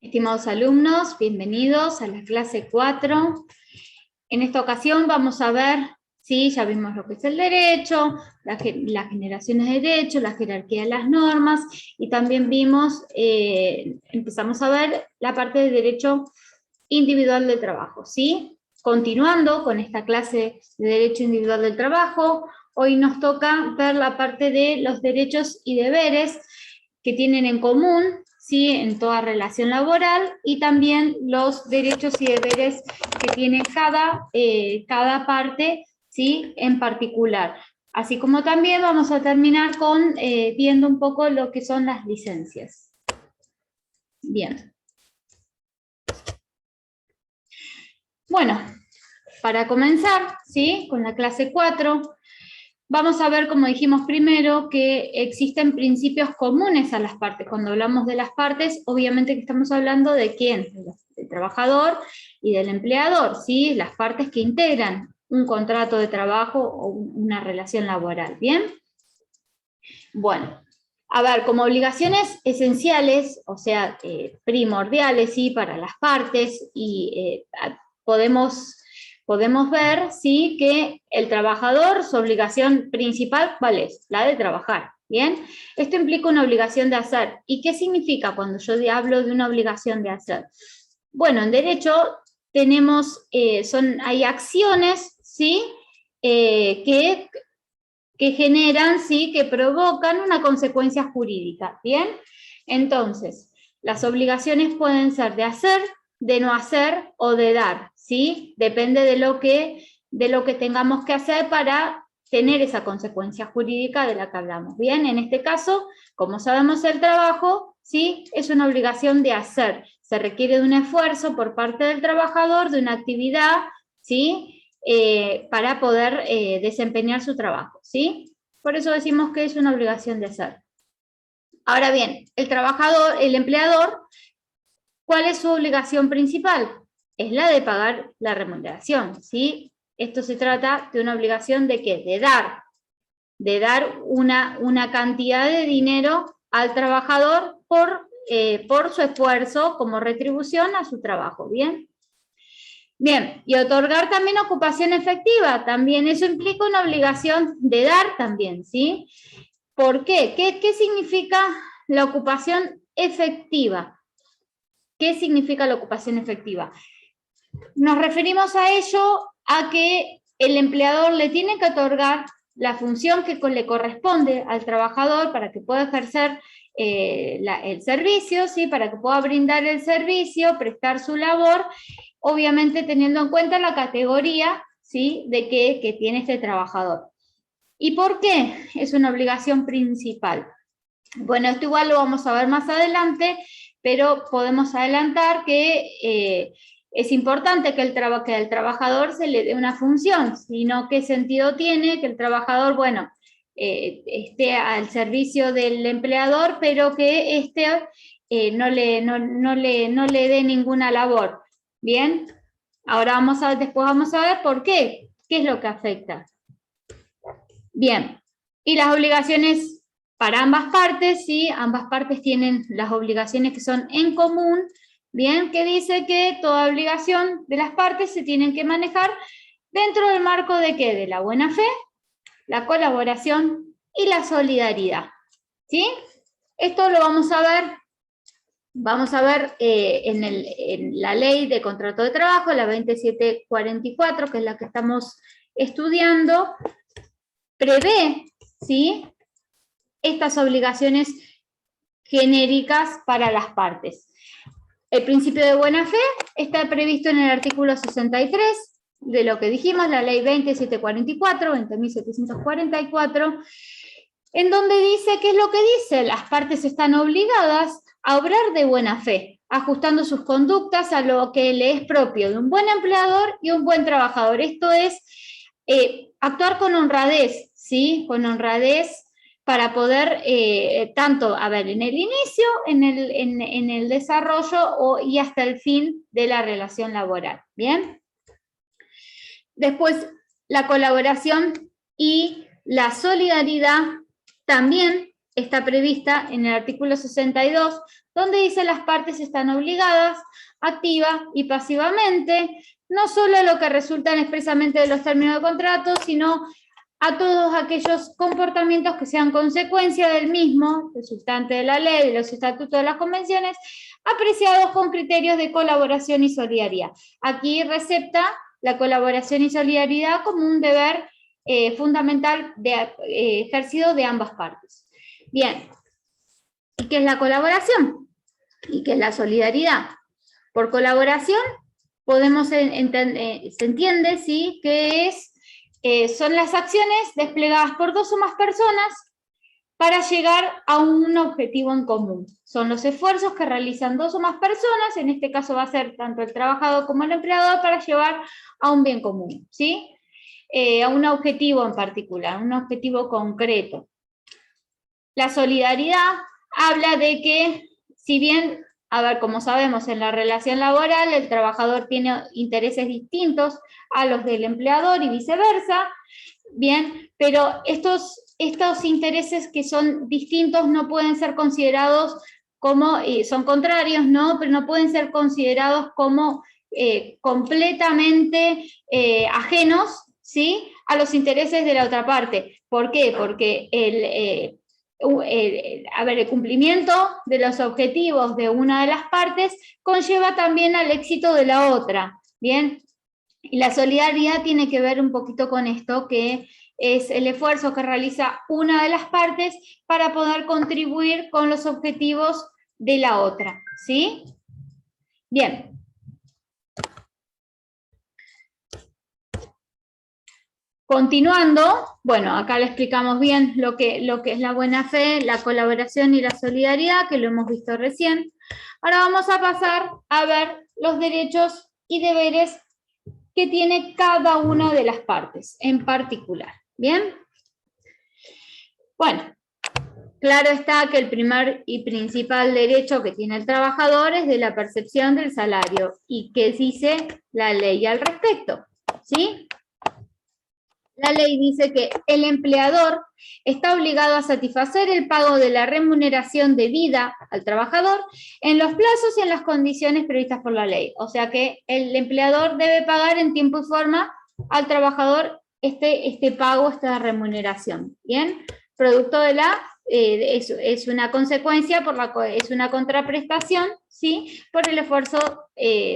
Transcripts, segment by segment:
Estimados alumnos, bienvenidos a la clase 4. En esta ocasión vamos a ver, sí, ya vimos lo que es el derecho, las generaciones de derecho, la jerarquía de las normas, y también vimos, empezamos a ver la parte de derecho individual del trabajo, ¿sí? Continuando con esta clase de derecho individual del trabajo, hoy nos toca ver la parte de los derechos y deberes que tienen en común, ¿sí?, en toda relación laboral, y también los derechos y deberes que tiene cada parte, ¿sí?, en particular. Así como también vamos a terminar con viendo un poco lo que son las licencias. Bien. Bueno, para comenzar, ¿sí?, con la clase 4, vamos a ver, como dijimos primero, que existen principios comunes a las partes. Cuando hablamos de las partes, obviamente que estamos hablando de quién, del trabajador y del empleador, ¿sí?, las partes que integran un contrato de trabajo o una relación laboral, ¿bien? Bueno, a ver, como obligaciones esenciales, o sea, primordiales, ¿sí?, para las partes, y podemos ver, ¿sí?, que el trabajador, su obligación principal, ¿cuál es? La de trabajar, ¿bien? Esto implica una obligación de hacer. ¿Y qué significa cuando yo hablo de una obligación de hacer? Bueno, en derecho tenemos, hay acciones, ¿sí?, que generan, ¿sí?, que provocan una consecuencia jurídica, ¿bien? Entonces, las obligaciones pueden ser de hacer, de no hacer o de dar, ¿sí? Depende de lo que tengamos que hacer para tener esa consecuencia jurídica de la que hablamos, ¿bien? En este caso, como sabemos, el trabajo, ¿sí?, es una obligación de hacer. Se requiere de un esfuerzo por parte del trabajador, de una actividad, ¿sí?, para poder desempeñar su trabajo, ¿sí? Por eso decimos que es una obligación de hacer. Ahora bien, el empleador, ¿cuál es su obligación principal? Es la de pagar la remuneración, ¿sí? Esto se trata de una obligación de ¿qué? De dar una cantidad de dinero al trabajador por su esfuerzo como retribución a su trabajo, ¿bien? Bien, y otorgar también ocupación efectiva, también eso implica una obligación de dar también, ¿sí? ¿Por qué? ¿Qué significa la ocupación efectiva? ¿Qué significa la ocupación efectiva? Nos referimos a ello a que el empleador le tiene que otorgar la función que le corresponde al trabajador para que pueda ejercer el servicio, ¿sí?, para que pueda brindar el servicio, prestar su labor, obviamente teniendo en cuenta la categoría, ¿sí?, de que tiene este trabajador. ¿Y por qué es una obligación principal? Bueno, esto igual lo vamos a ver más adelante, pero podemos adelantar que es importante que el trabajador se le dé una función, sino qué sentido tiene que el trabajador, bueno, esté al servicio del empleador, pero que éste no le dé ninguna labor. ¿Bien? Ahora después vamos a ver por qué. ¿Qué es lo que afecta? Bien. Y las obligaciones para ambas partes, ¿sí? Ambas partes tienen las obligaciones que son en común, ¿bien? Que dice que toda obligación de las partes se tienen que manejar dentro del marco de ¿qué? De la buena fe, la colaboración y la solidaridad, ¿sí? Esto lo vamos a ver en la ley de contrato de trabajo, la 2744, que es la que estamos estudiando, prevé, ¿sí?, estas obligaciones genéricas para las partes. El principio de buena fe está previsto en el artículo 63 de lo que dijimos, la ley 2744, 20.744, en donde dice, ¿qué es lo que dice? Las partes están obligadas a obrar de buena fe, ajustando sus conductas a lo que le es propio de un buen empleador y un buen trabajador. Esto es actuar con honradez, ¿sí? Con honradez para poder, tanto, en el inicio, en el desarrollo y hasta el fin de la relación laboral, ¿bien? Después, la colaboración y la solidaridad también está prevista en el artículo 62, donde dice las partes están obligadas, activa y pasivamente, no solo a lo que resultan expresamente de los términos de contrato, sino a todos aquellos comportamientos que sean consecuencia del mismo, resultante de la ley, de los estatutos, de las convenciones, apreciados con criterios de colaboración y solidaridad. Aquí recepta la colaboración y solidaridad como un deber fundamental ejercido de ambas partes. Bien, ¿y qué es la colaboración? ¿Y qué es la solidaridad? Por colaboración podemos se entiende, ¿sí?, que son las acciones desplegadas por dos o más personas para llegar a un objetivo en común. Son los esfuerzos que realizan dos o más personas, en este caso va a ser tanto el trabajador como el empleador, para llevar a un bien común, ¿sí? A un objetivo en particular, un objetivo concreto. La solidaridad habla de que, si bien, a ver, como sabemos, en la relación laboral el trabajador tiene intereses distintos a los del empleador y viceversa, bien, pero estos intereses que son distintos no pueden ser considerados como, son contrarios, ¿no? Pero no pueden ser considerados como completamente ajenos, ¿sí?, a los intereses de la otra parte. ¿Por qué? Porque el cumplimiento de los objetivos de una de las partes conlleva también al éxito de la otra, ¿bien? Y la solidaridad tiene que ver un poquito con esto, que es el esfuerzo que realiza una de las partes para poder contribuir con los objetivos de la otra, ¿sí? Bien. Continuando, bueno, acá le explicamos bien lo que es la buena fe, la colaboración y la solidaridad, que lo hemos visto recién. Ahora vamos a pasar a ver los derechos y deberes que tiene cada una de las partes en particular. ¿Bien? Bueno, claro está que el primer y principal derecho que tiene el trabajador es de la percepción del salario. ¿Y qué dice la ley al respecto? ¿Sí? La ley dice que el empleador está obligado a satisfacer el pago de la remuneración debida al trabajador en los plazos y en las condiciones previstas por la ley. O sea que el empleador debe pagar en tiempo y forma al trabajador este pago, esta remuneración. ¿Bien? Producto de la, es una consecuencia, es una contraprestación, ¿sí?, por el esfuerzo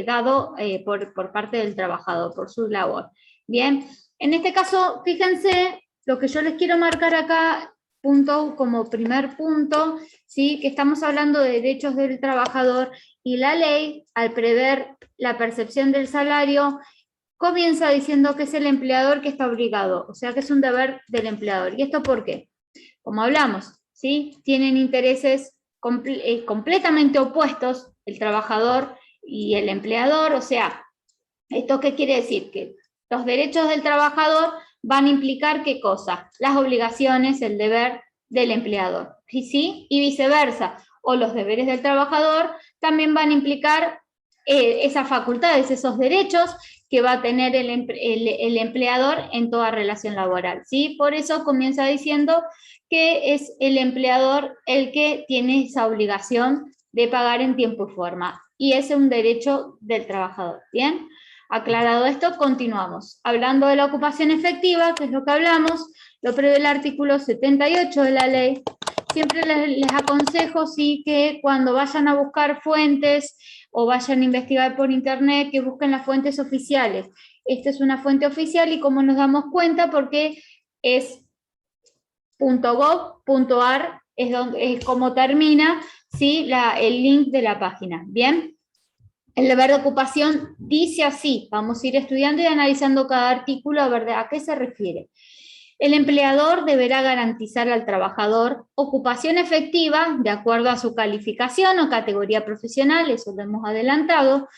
dado por parte del trabajador, por su labor. Bien. En este caso, fíjense, lo que yo les quiero marcar acá, como primer punto, ¿sí?, que estamos hablando de derechos del trabajador, y la ley, al prever la percepción del salario, comienza diciendo que es el empleador que está obligado, o sea que es un deber del empleador. ¿Y esto por qué? Como hablamos, ¿sí?, tienen intereses completamente opuestos, el trabajador y el empleador. O sea, ¿esto qué quiere decir? Que los derechos del trabajador van a implicar ¿qué cosa? Las obligaciones, el deber del empleador, ¿sí? Y viceversa, o los deberes del trabajador también van a implicar esas facultades, esos derechos que va a tener el empleador en toda relación laboral, ¿sí? Por eso comienza diciendo que es el empleador el que tiene esa obligación de pagar en tiempo y forma, y ese es un derecho del trabajador, ¿bien? Aclarado esto, continuamos. Hablando de la ocupación efectiva, que es lo que hablamos, lo prevé el artículo 78 de la ley. Siempre les aconsejo, sí, que cuando vayan a buscar fuentes o vayan a investigar por internet, que busquen las fuentes oficiales. Esta es una fuente oficial y como nos damos cuenta, porque es .gov.ar, es como termina, ¿sí?, el link de la página. ¿Bien? El deber de ocupación dice así, vamos a ir estudiando y analizando cada artículo a ver a qué se refiere. El empleador deberá garantizar al trabajador ocupación efectiva de acuerdo a su calificación o categoría profesional, eso lo hemos adelantado,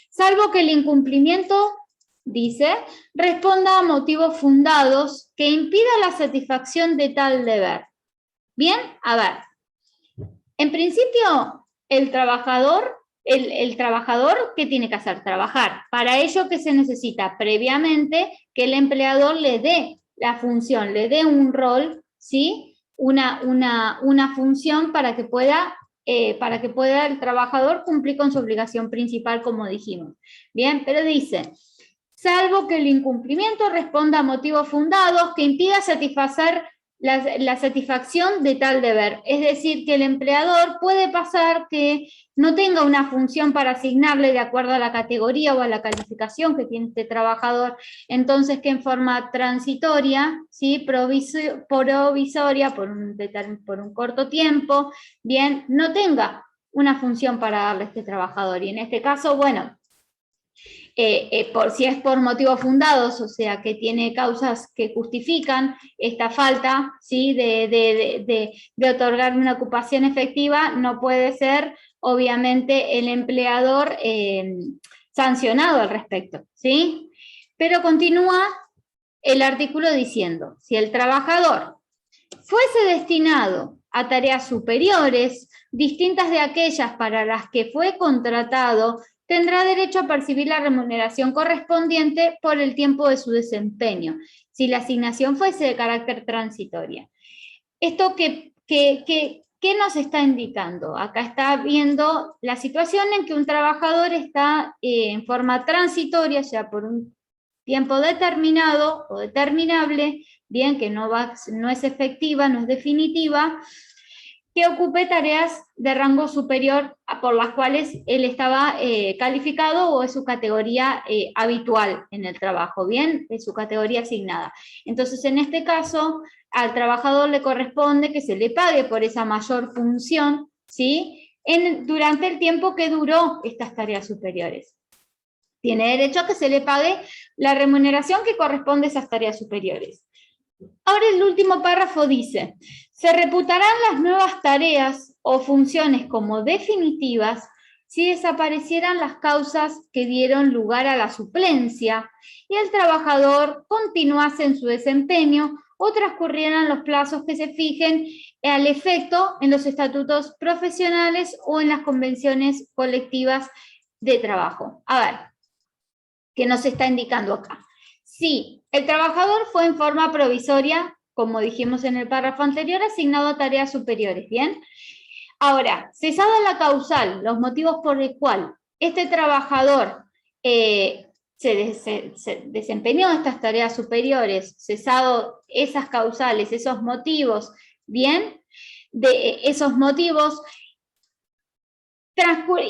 salvo que el incumplimiento, dice, responda a motivos fundados que impidan la satisfacción de tal deber. Bien, a ver, en principio el trabajador, ¿qué tiene que hacer? Trabajar. Para ello, ¿qué se necesita? Previamente, que el empleador le dé la función, le dé un rol, ¿sí?, una función para que pueda el trabajador cumplir con su obligación principal, como dijimos. Bien, pero dice, salvo que el incumplimiento responda a motivos fundados que impida satisfacer la satisfacción de tal deber. Es decir, que el empleador puede pasar que no tenga una función para asignarle de acuerdo a la categoría o a la calificación que tiene este trabajador, entonces que en forma transitoria, ¿sí? provisoria, por un corto tiempo, bien, no tenga una función para darle a este trabajador. Y en este caso, bueno, si es por motivos fundados, o sea, que tiene causas que justifican esta falta, ¿sí? de otorgar una ocupación efectiva, no puede ser, obviamente, el empleador sancionado al respecto, ¿sí? Pero continúa el artículo diciendo, si el trabajador fuese destinado a tareas superiores, distintas de aquellas para las que fue contratado, tendrá derecho a percibir la remuneración correspondiente por el tiempo de su desempeño, si la asignación fuese de carácter transitoria. ¿Esto qué nos está indicando? Acá está viendo la situación en que un trabajador está en forma transitoria, ya por un tiempo determinado o determinable, bien, que no es efectiva, no es definitiva, que ocupe tareas de rango superior por las cuales él estaba calificado o es su categoría habitual en el trabajo, ¿bien? Es su categoría asignada. Entonces, en este caso, al trabajador le corresponde que se le pague por esa mayor función, ¿sí? Durante el tiempo que duró estas tareas superiores. Tiene derecho a que se le pague la remuneración que corresponde a esas tareas superiores. Ahora el último párrafo dice, se reputarán las nuevas tareas o funciones como definitivas si desaparecieran las causas que dieron lugar a la suplencia y el trabajador continuase en su desempeño o transcurrieran los plazos que se fijen al efecto en los estatutos profesionales o en las convenciones colectivas de trabajo. A ver, ¿qué nos está indicando acá? Sí, el trabajador fue en forma provisoria, como dijimos en el párrafo anterior, asignado a tareas superiores, ¿bien? Ahora, cesada la causal, los motivos por el cual este trabajador se desempeñó estas tareas superiores, cesado esas causales, esos motivos, ¿bien? De esos motivos,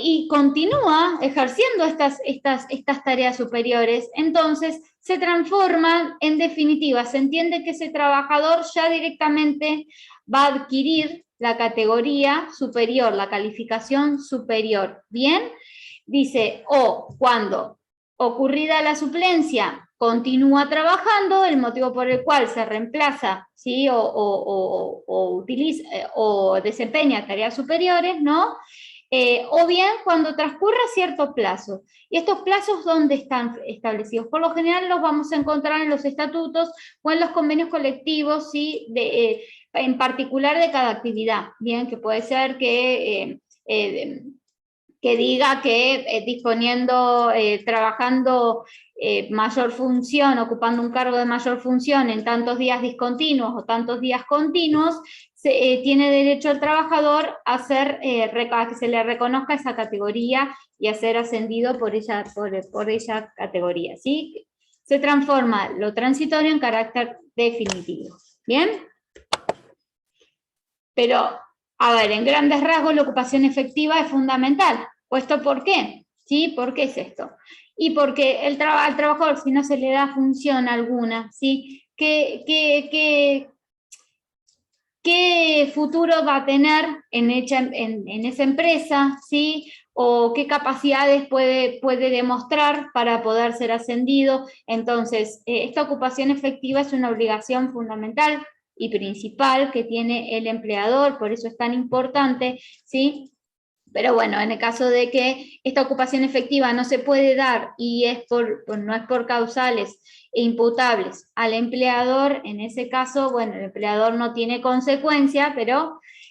y continúa ejerciendo estas tareas superiores, entonces se transforman en definitiva. Se entiende que ese trabajador ya directamente va a adquirir la categoría superior, la calificación superior. ¿Bien? Dice, o cuando ocurrida la suplencia continúa trabajando, el motivo por el cual se reemplaza, ¿sí? o desempeña tareas superiores, ¿no? O bien cuando transcurra cierto plazo. ¿Y estos plazos dónde están establecidos? Por lo general los vamos a encontrar en los estatutos o en los convenios colectivos, ¿sí? En particular de cada actividad, bien, que puede ser que diga que disponiendo, trabajando mayor función, ocupando un cargo de mayor función en tantos días discontinuos o tantos días continuos, tiene derecho el trabajador a que se le reconozca esa categoría y a ser ascendido por ella categoría, ¿sí? Se transforma lo transitorio en carácter definitivo, ¿bien? Pero, a ver, en grandes rasgos la ocupación efectiva es fundamental. ¿Esto por qué? ¿Sí? ¿Por qué es esto? Y porque al trabajador, si no se le da función alguna, ¿sí? ¿Qué futuro va a tener en esa empresa? ¿Sí? O qué capacidades puede demostrar para poder ser ascendido. Entonces, esta ocupación efectiva es una obligación fundamental y principal que tiene el empleador, por eso es tan importante, ¿sí? Pero bueno, en el caso de que esta ocupación efectiva no se puede dar y no es por causales imputables al empleador, en ese caso, bueno, el empleador no tiene consecuencia,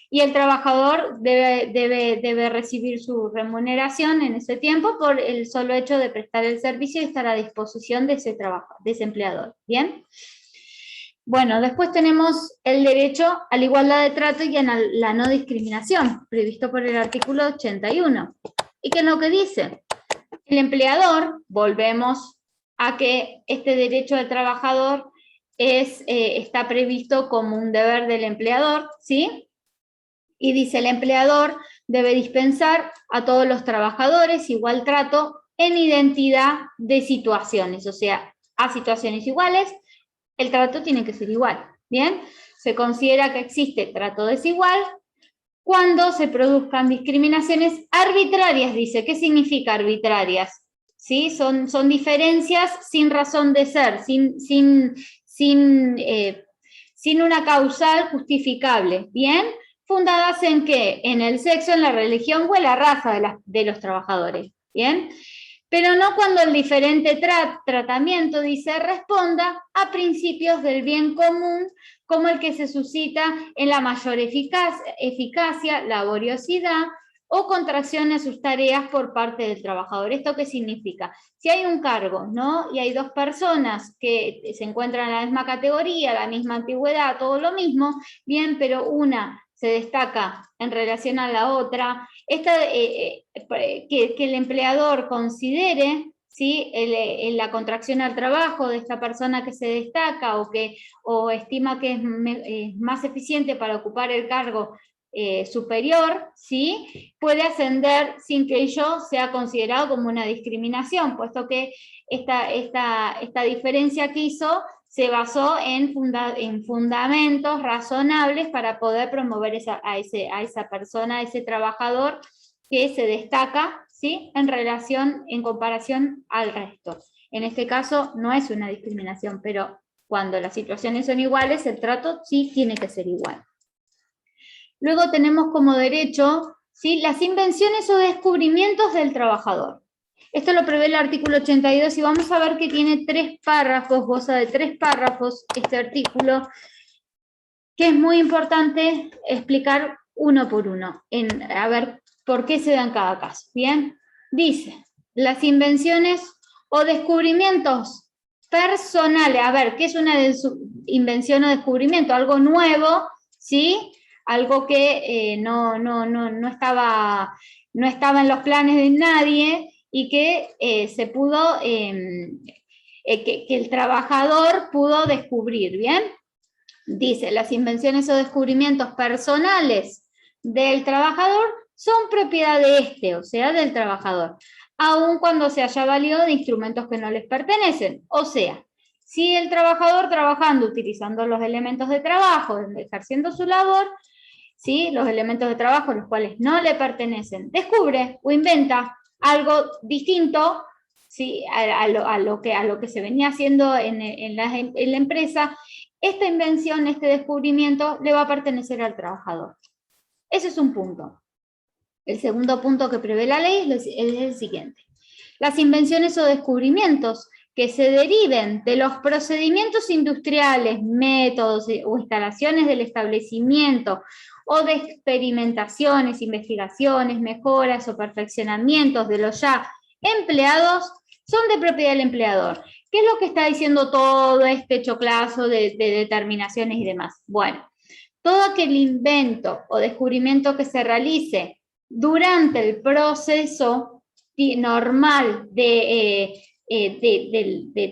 y el trabajador debe recibir su remuneración en ese tiempo por el solo hecho de prestar el servicio y estar a disposición de ese empleador, ¿bien? Bueno, después tenemos el derecho a la igualdad de trato y a la no discriminación, previsto por el artículo 81. ¿Y qué es lo que dice? El empleador, volvemos a que este derecho del trabajador está previsto como un deber del empleador, ¿sí? Y dice, el empleador debe dispensar a todos los trabajadores igual trato en identidad de situaciones, o sea, a situaciones iguales, el trato tiene que ser igual, ¿bien? Se considera que existe trato desigual cuando se produzcan discriminaciones arbitrarias, dice. ¿Qué significa arbitrarias? ¿Sí? Son diferencias sin razón de ser, sin una causal justificable, ¿bien? Fundadas en ¿qué? En el sexo, en la religión o en la raza de los trabajadores, ¿bien? Pero no cuando el diferente tratamiento, dice, responda a principios del bien común, como el que se suscita en la mayor eficacia, laboriosidad o contracción a sus tareas por parte del trabajador. ¿Esto qué significa? Si hay un cargo, ¿no? Y hay dos personas que se encuentran en la misma categoría, la misma antigüedad, todo lo mismo, bien, pero una se destaca en relación a la otra, que el empleador considere, ¿sí? La contracción al trabajo de esta persona que se destaca o estima que es más eficiente para ocupar el cargo superior, ¿sí? Puede ascender sin que ello sea considerado como una discriminación, puesto que esta diferencia que hizo se basó en fundamentos razonables para poder promover a esa persona, a ese trabajador que se destaca, ¿sí? En comparación al resto. En este caso no es una discriminación, pero cuando las situaciones son iguales, el trato sí tiene que ser igual. Luego tenemos como derecho, ¿sí? Las invenciones o descubrimientos del trabajador. Esto lo prevé el artículo 82 y vamos a ver que tiene 3 párrafos, goza de 3 párrafos este artículo, que es muy importante explicar uno por uno, a ver por qué se da en cada caso. Bien, dice, las invenciones o descubrimientos personales, a ver, ¿qué es una invención o descubrimiento? Algo nuevo, ¿sí? Algo que no estaba en los planes de nadie, y que se pudo, que el trabajador pudo descubrir, ¿bien? Dice, las invenciones o descubrimientos personales del trabajador son propiedad de este, o sea, del trabajador, aun cuando se haya valido de instrumentos que no les pertenecen. O sea, si el trabajador trabajando, utilizando los elementos de trabajo, ejerciendo su labor, ¿sí? Los elementos de trabajo, los cuales no le pertenecen, descubre o inventa algo distinto, ¿sí? a lo que se venía haciendo en la empresa, esta invención, este descubrimiento, le va a pertenecer al trabajador. Ese es un punto. El segundo punto que prevé la ley es el siguiente. Las invenciones o descubrimientos que se deriven de los procedimientos industriales, métodos o instalaciones del establecimiento, o de experimentaciones, investigaciones, mejoras o perfeccionamientos de los ya empleados, son de propiedad del empleador. ¿Qué es lo que está diciendo todo este choclazo de determinaciones y demás? Bueno, todo aquel invento o descubrimiento que se realice durante el proceso normal de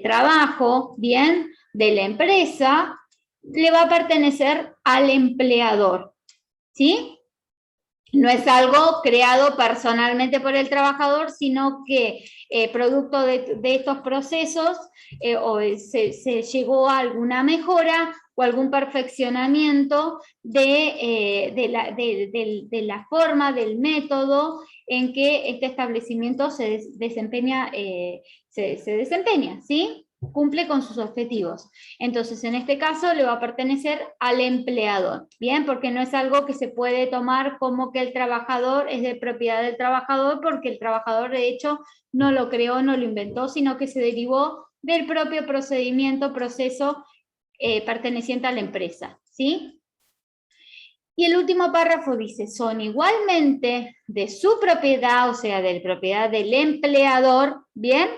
trabajo, bien, de la empresa, le va a pertenecer al empleador, ¿sí? No es algo creado personalmente por el trabajador, sino que producto de estos procesos se llegó a alguna mejora o algún perfeccionamiento de la forma, del método en que este establecimiento se desempeña, ¿sí? Cumple con sus objetivos. Entonces, en este caso le va a pertenecer al empleador, ¿bien? Porque no es algo que se puede tomar como que el trabajador es de propiedad del trabajador, porque el trabajador de hecho no lo creó, no lo inventó, sino que se derivó del propio proceso perteneciente a la empresa, ¿sí? Y el último párrafo dice, son igualmente de su propiedad, o sea, de la propiedad del empleador, ¿bien?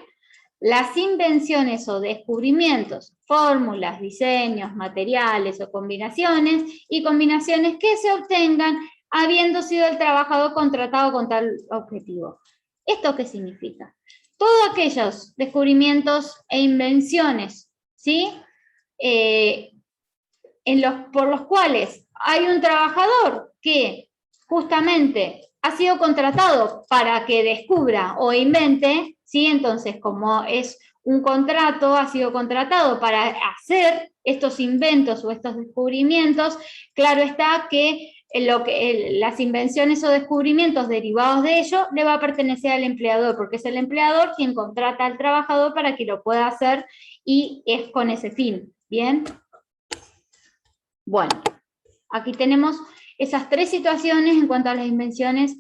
las invenciones o descubrimientos, fórmulas, diseños, materiales o combinaciones, y combinaciones que se obtengan habiendo sido el trabajador contratado con tal objetivo. ¿Esto qué significa? Todos aquellos descubrimientos e invenciones, ¿sí? Por los cuales hay un trabajador que justamente ha sido contratado para que descubra o invente, ¿sí? Entonces, como es un contrato, ha sido contratado para hacer estos inventos o estos descubrimientos, claro está que las invenciones o descubrimientos derivados de ello le va a pertenecer al empleador, porque es el empleador quien contrata al trabajador para que lo pueda hacer y es con ese fin, ¿bien? Bueno, aquí tenemos esas tres situaciones en cuanto a las invenciones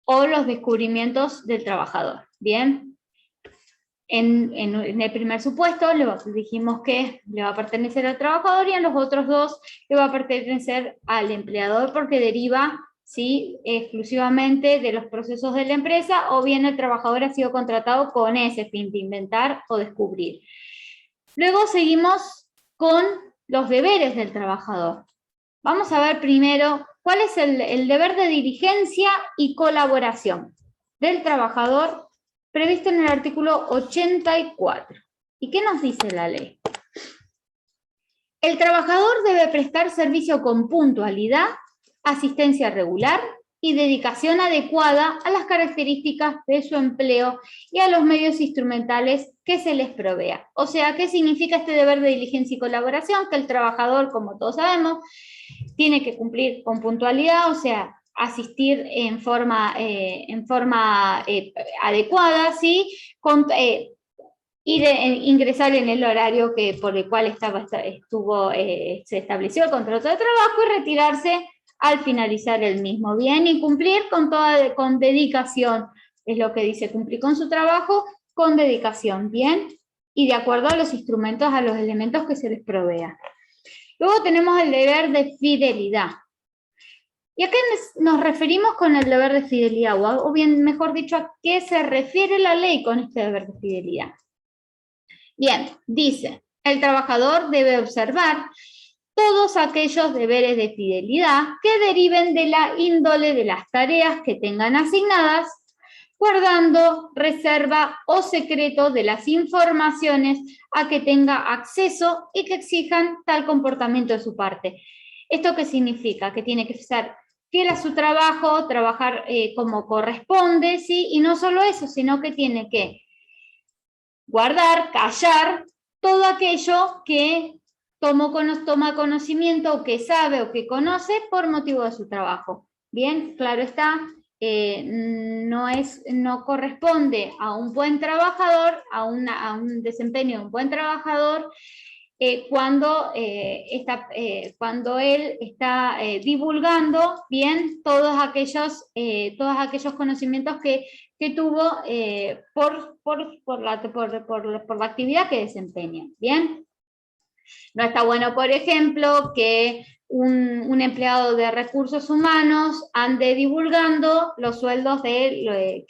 o los descubrimientos del trabajador, ¿bien? En el primer supuesto dijimos que le va a pertenecer al trabajador y en los otros dos le va a pertenecer al empleador porque deriva, ¿sí?, exclusivamente de los procesos de la empresa, o bien el trabajador ha sido contratado con ese fin de inventar o descubrir. Luego seguimos con los deberes del trabajador. Vamos a ver primero cuál es el deber de diligencia y colaboración del trabajador previsto en el artículo 84. ¿Y qué nos dice la ley? El trabajador debe prestar servicio con puntualidad, asistencia regular y dedicación adecuada a las características de su empleo y a los medios instrumentales que se les provea. O sea, ¿qué significa este deber de diligencia y colaboración? Que el trabajador, como todos sabemos, tiene que cumplir con puntualidad, o sea, asistir en forma adecuada, ¿sí? Ingresar en el horario por el cual se estableció el contrato de trabajo y retirarse al finalizar el mismo, ¿bien? Y cumplir con dedicación, es lo que dice, cumplir con su trabajo con dedicación, ¿bien? Y de acuerdo a los instrumentos, a los elementos que se les provea. Luego tenemos el deber de fidelidad. ¿Y a qué nos referimos con el deber de fidelidad? O bien, mejor dicho, ¿a qué se refiere la ley con este deber de fidelidad? Bien, dice, el trabajador debe observar todos aquellos deberes de fidelidad que deriven de la índole de las tareas que tengan asignadas, guardando reserva o secreto de las informaciones a que tenga acceso y que exijan tal comportamiento de su parte. ¿Esto qué significa? Que tiene que ser fiel a su trabajo, trabajar como corresponde, ¿sí? Y no solo eso, sino que tiene que guardar, callar todo aquello que toma conocimiento o que sabe o que conoce por motivo de su trabajo. Bien, claro está, no corresponde a un buen trabajador, a un desempeño de un buen trabajador, cuando él está divulgando, bien, todos aquellos conocimientos que tuvo por la actividad que desempeña, bien. No está bueno, por ejemplo, que un empleado de recursos humanos ande divulgando los sueldos que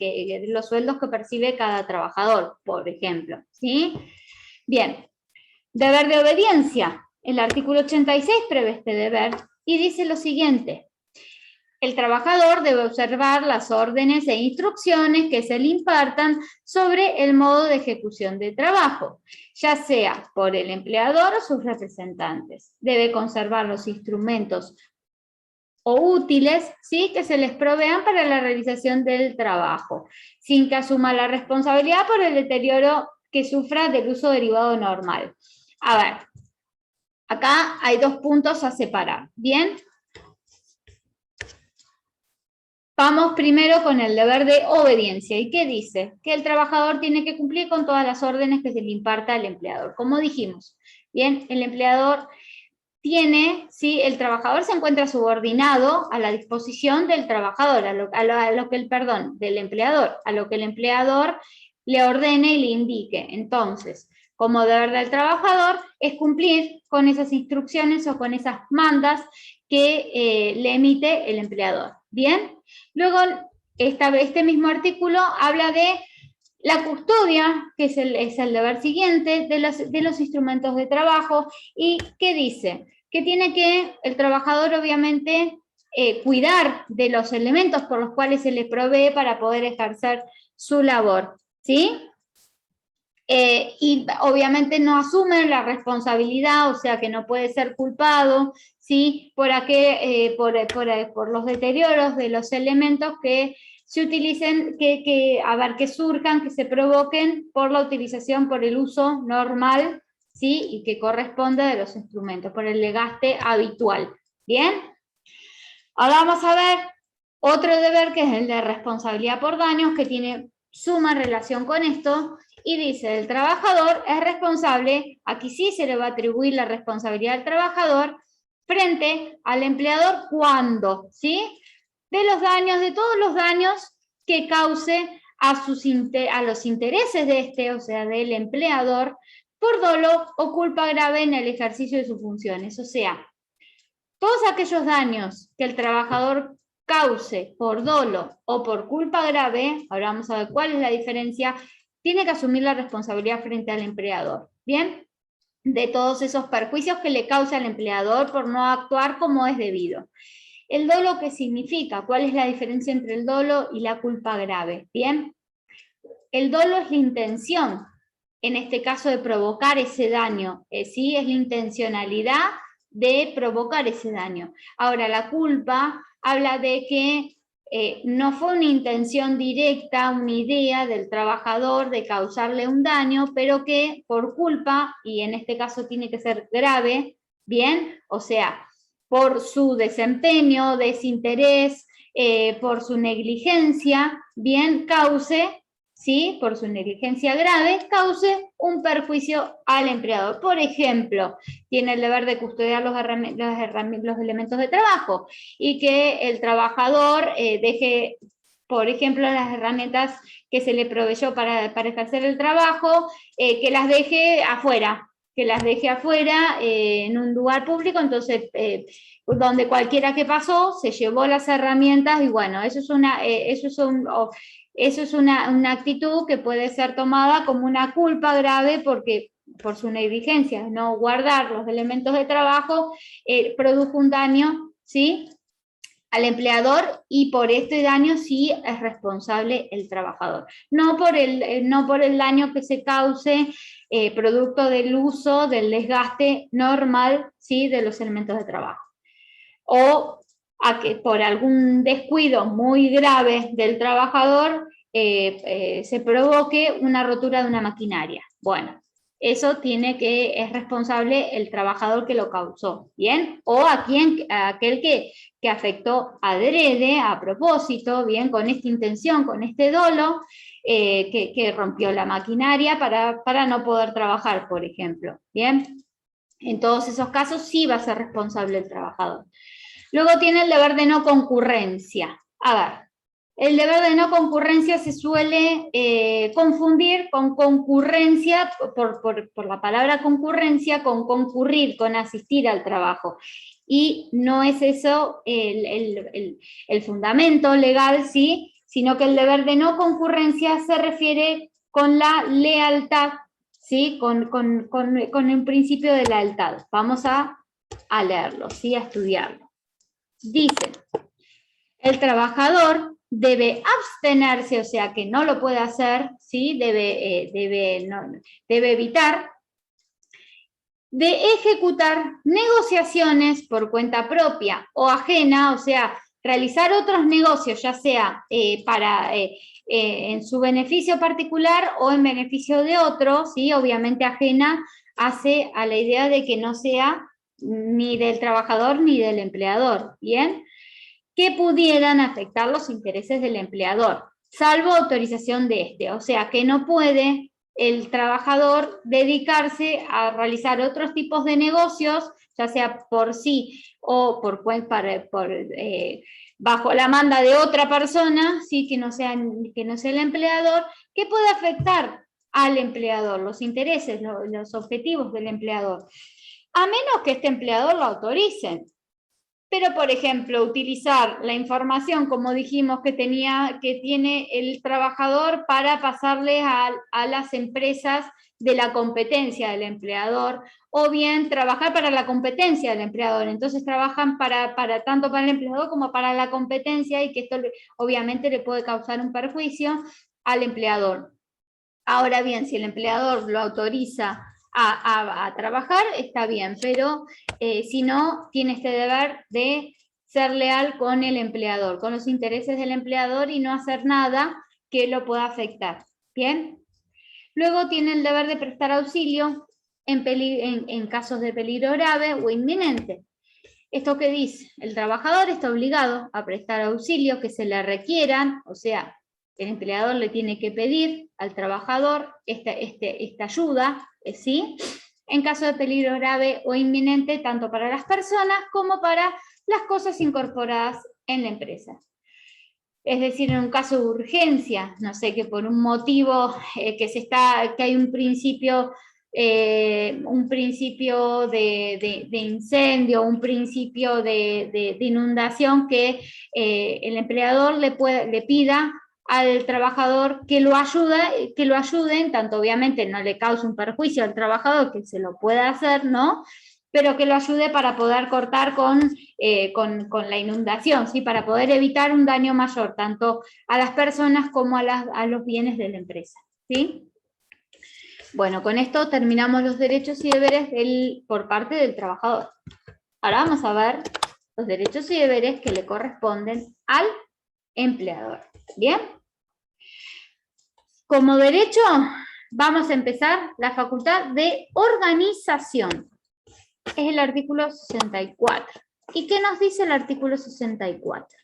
percibe cada trabajador, por ejemplo, ¿sí? Bien. Deber de obediencia. El artículo 86 prevé este deber y dice lo siguiente: el trabajador debe observar las órdenes e instrucciones que se le impartan sobre el modo de ejecución del trabajo, ya sea por el empleador o sus representantes. Debe conservar los instrumentos o útiles, ¿sí?, que se les provean para la realización del trabajo, sin que asuma la responsabilidad por el deterioro que sufra del uso derivado normal. A ver, acá hay dos puntos a separar, ¿bien? Vamos primero con el deber de obediencia. ¿Y qué dice? Que el trabajador tiene que cumplir con todas las órdenes que se le imparta al empleador. Como dijimos, ¿bien? El empleador ¿sí? El trabajador se encuentra subordinado a la disposición del trabajador, del empleador, a lo que el empleador le ordene y le indique. Entonces, como deber del trabajador es cumplir con esas instrucciones o con esas mandas que le emite el empleador. ¿Bien? Luego, este mismo artículo habla de La custodia, que es el deber siguiente de los instrumentos de trabajo, y ¿qué dice? Que tiene que el trabajador obviamente cuidar de los elementos por los cuales se le provee para poder ejercer su labor, ¿sí? Y obviamente no asume la responsabilidad, o sea que no puede ser culpado, ¿sí? Por los deterioros de los elementos que se utilicen, que surjan, que se provoquen por la utilización, por el uso normal, ¿sí? Y que corresponde de los instrumentos, por el desgaste habitual. ¿Bien? Ahora vamos a ver otro deber que es el de responsabilidad por daños, que tiene suma relación con esto, y dice, el trabajador es responsable, aquí sí se le va a atribuir la responsabilidad al trabajador, frente al empleador cuando, ¿sí? De los daños, de todos los daños que cause a los intereses de este, o sea, del empleador, por dolo o culpa grave en el ejercicio de sus funciones. O sea, todos aquellos daños que el trabajador cause por dolo o por culpa grave, ahora vamos a ver cuál es la diferencia, tiene que asumir la responsabilidad frente al empleador, ¿bien? De todos esos perjuicios que le causa al empleador por no actuar como es debido. ¿El dolo qué significa? ¿Cuál es la diferencia entre el dolo y la culpa grave? ¿Bien? El dolo es la intención, en este caso de provocar ese daño, ¿sí? Es la intencionalidad de provocar ese daño. Ahora, la culpa habla de que no fue una intención directa, una idea del trabajador de causarle un daño, pero que por culpa, y en este caso tiene que ser grave, ¿bien? O sea, por su desempeño, desinterés, por su negligencia, bien, cause, ¿sí? Por su negligencia grave, cause un perjuicio al empleador. Por ejemplo, tiene el deber de custodiar los elementos de trabajo y que el trabajador deje, por ejemplo, las herramientas que se le proveyó para ejercer el trabajo, que las deje afuera, en un lugar público, entonces donde cualquiera que pasó se llevó las herramientas y bueno, eso es una actitud que puede ser tomada como una culpa grave porque por su negligencia, no guardar los elementos de trabajo, produjo un daño, ¿sí?, al empleador, y por este daño sí es responsable el trabajador. No por el daño que se cause producto del uso, del desgaste normal, ¿sí?, de los elementos de trabajo. O a que por algún descuido muy grave del trabajador se provoque una rotura de una maquinaria. Bueno, eso es responsable el trabajador que lo causó, ¿bien? O aquel que afectó adrede, a propósito, ¿bien? Con esta intención, con este dolo, que rompió la maquinaria para no poder trabajar, por ejemplo, ¿bien? En todos esos casos sí va a ser responsable el trabajador. Luego tiene el deber de no concurrencia. A ver, el deber de no concurrencia se suele confundir con concurrencia, por la palabra concurrencia, con concurrir, con asistir al trabajo. Y no es eso el fundamento legal, ¿sí?, sino que el deber de no concurrencia se refiere con la lealtad, ¿sí?, con el principio de lealtad. Vamos a leerlo, ¿sí?, a estudiarlo. Dice, el trabajador debe abstenerse, o sea que no lo puede hacer, ¿sí?, debe evitar de ejecutar negociaciones por cuenta propia o ajena, o sea, realizar otros negocios, ya sea en su beneficio particular o en beneficio de otro, ¿sí?, obviamente ajena hace a la idea de que no sea ni del trabajador ni del empleador, ¿bien?, que pudieran afectar los intereses del empleador, salvo autorización de este, o sea que no puede el trabajador dedicarse a realizar otros tipos de negocios, ya sea por sí o bajo la manda de otra persona, ¿sí?, que no sea el empleador, que puede afectar al empleador, los intereses, los objetivos del empleador, a menos que este empleador lo autorice. pero por ejemplo, utilizar la información, como dijimos, que tiene el trabajador para pasarle a las empresas de la competencia del empleador, o bien trabajar para la competencia del empleador. Entonces trabajan tanto para el empleador como para la competencia, y que esto obviamente le puede causar un perjuicio al empleador. Ahora bien, si el empleador lo autoriza a trabajar, está bien, pero si no, tiene este deber de ser leal con el empleador, con los intereses del empleador, y no hacer nada que lo pueda afectar. ¿Bien? Luego tiene el deber de prestar auxilio en casos de peligro grave o inminente. ¿Esto qué dice? El trabajador está obligado a prestar auxilio que se le requieran, o sea, el empleador le tiene que pedir al trabajador esta ayuda, ¿sí? En caso de peligro grave o inminente, tanto para las personas como para las cosas incorporadas en la empresa. Es decir, en un caso de urgencia, no sé, que por un motivo que hay un principio de incendio, un principio de inundación, que el empleador le pida al trabajador que lo ayuden, tanto obviamente no le cause un perjuicio al trabajador, que se lo pueda hacer, ¿no? Pero que lo ayude para poder cortar con la inundación, ¿sí? Para poder evitar un daño mayor, tanto a las personas como a los bienes de la empresa, ¿sí? Bueno, con esto terminamos los derechos y deberes por parte del trabajador. Ahora vamos a ver los derechos y deberes que le corresponden al empleador. ¿Bien? Como derecho, vamos a empezar la facultad de organización. Es el artículo 64. ¿Y qué nos dice el artículo 64?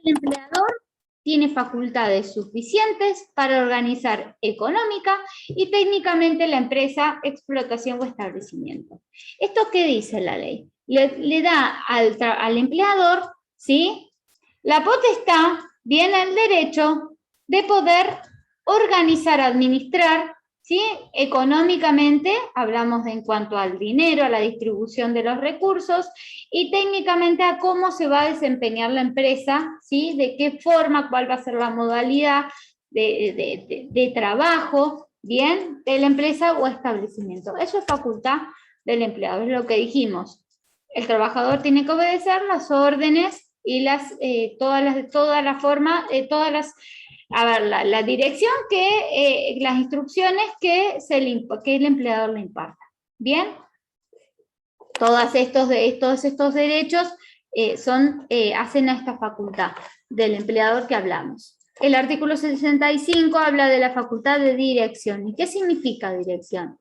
El empleador tiene facultades suficientes para organizar económica y técnicamente la empresa, explotación o establecimiento. ¿Esto qué dice la ley? Le da al empleador, ¿sí?, la potestad, bien el derecho de poder organizar, administrar, ¿sí?, económicamente, hablamos en cuanto al dinero, a la distribución de los recursos, y técnicamente a cómo se va a desempeñar la empresa, ¿sí?, de qué forma, cuál va a ser la modalidad de trabajo, bien, de la empresa o establecimiento. Eso es facultad del empleado, es lo que dijimos. El trabajador tiene que obedecer las órdenes y la dirección, las instrucciones que el empleador le imparta. ¿Bien? Todos estos derechos hacen a esta facultad del empleador que hablamos. El artículo 65 habla de la facultad de dirección. ¿Y qué significa dirección?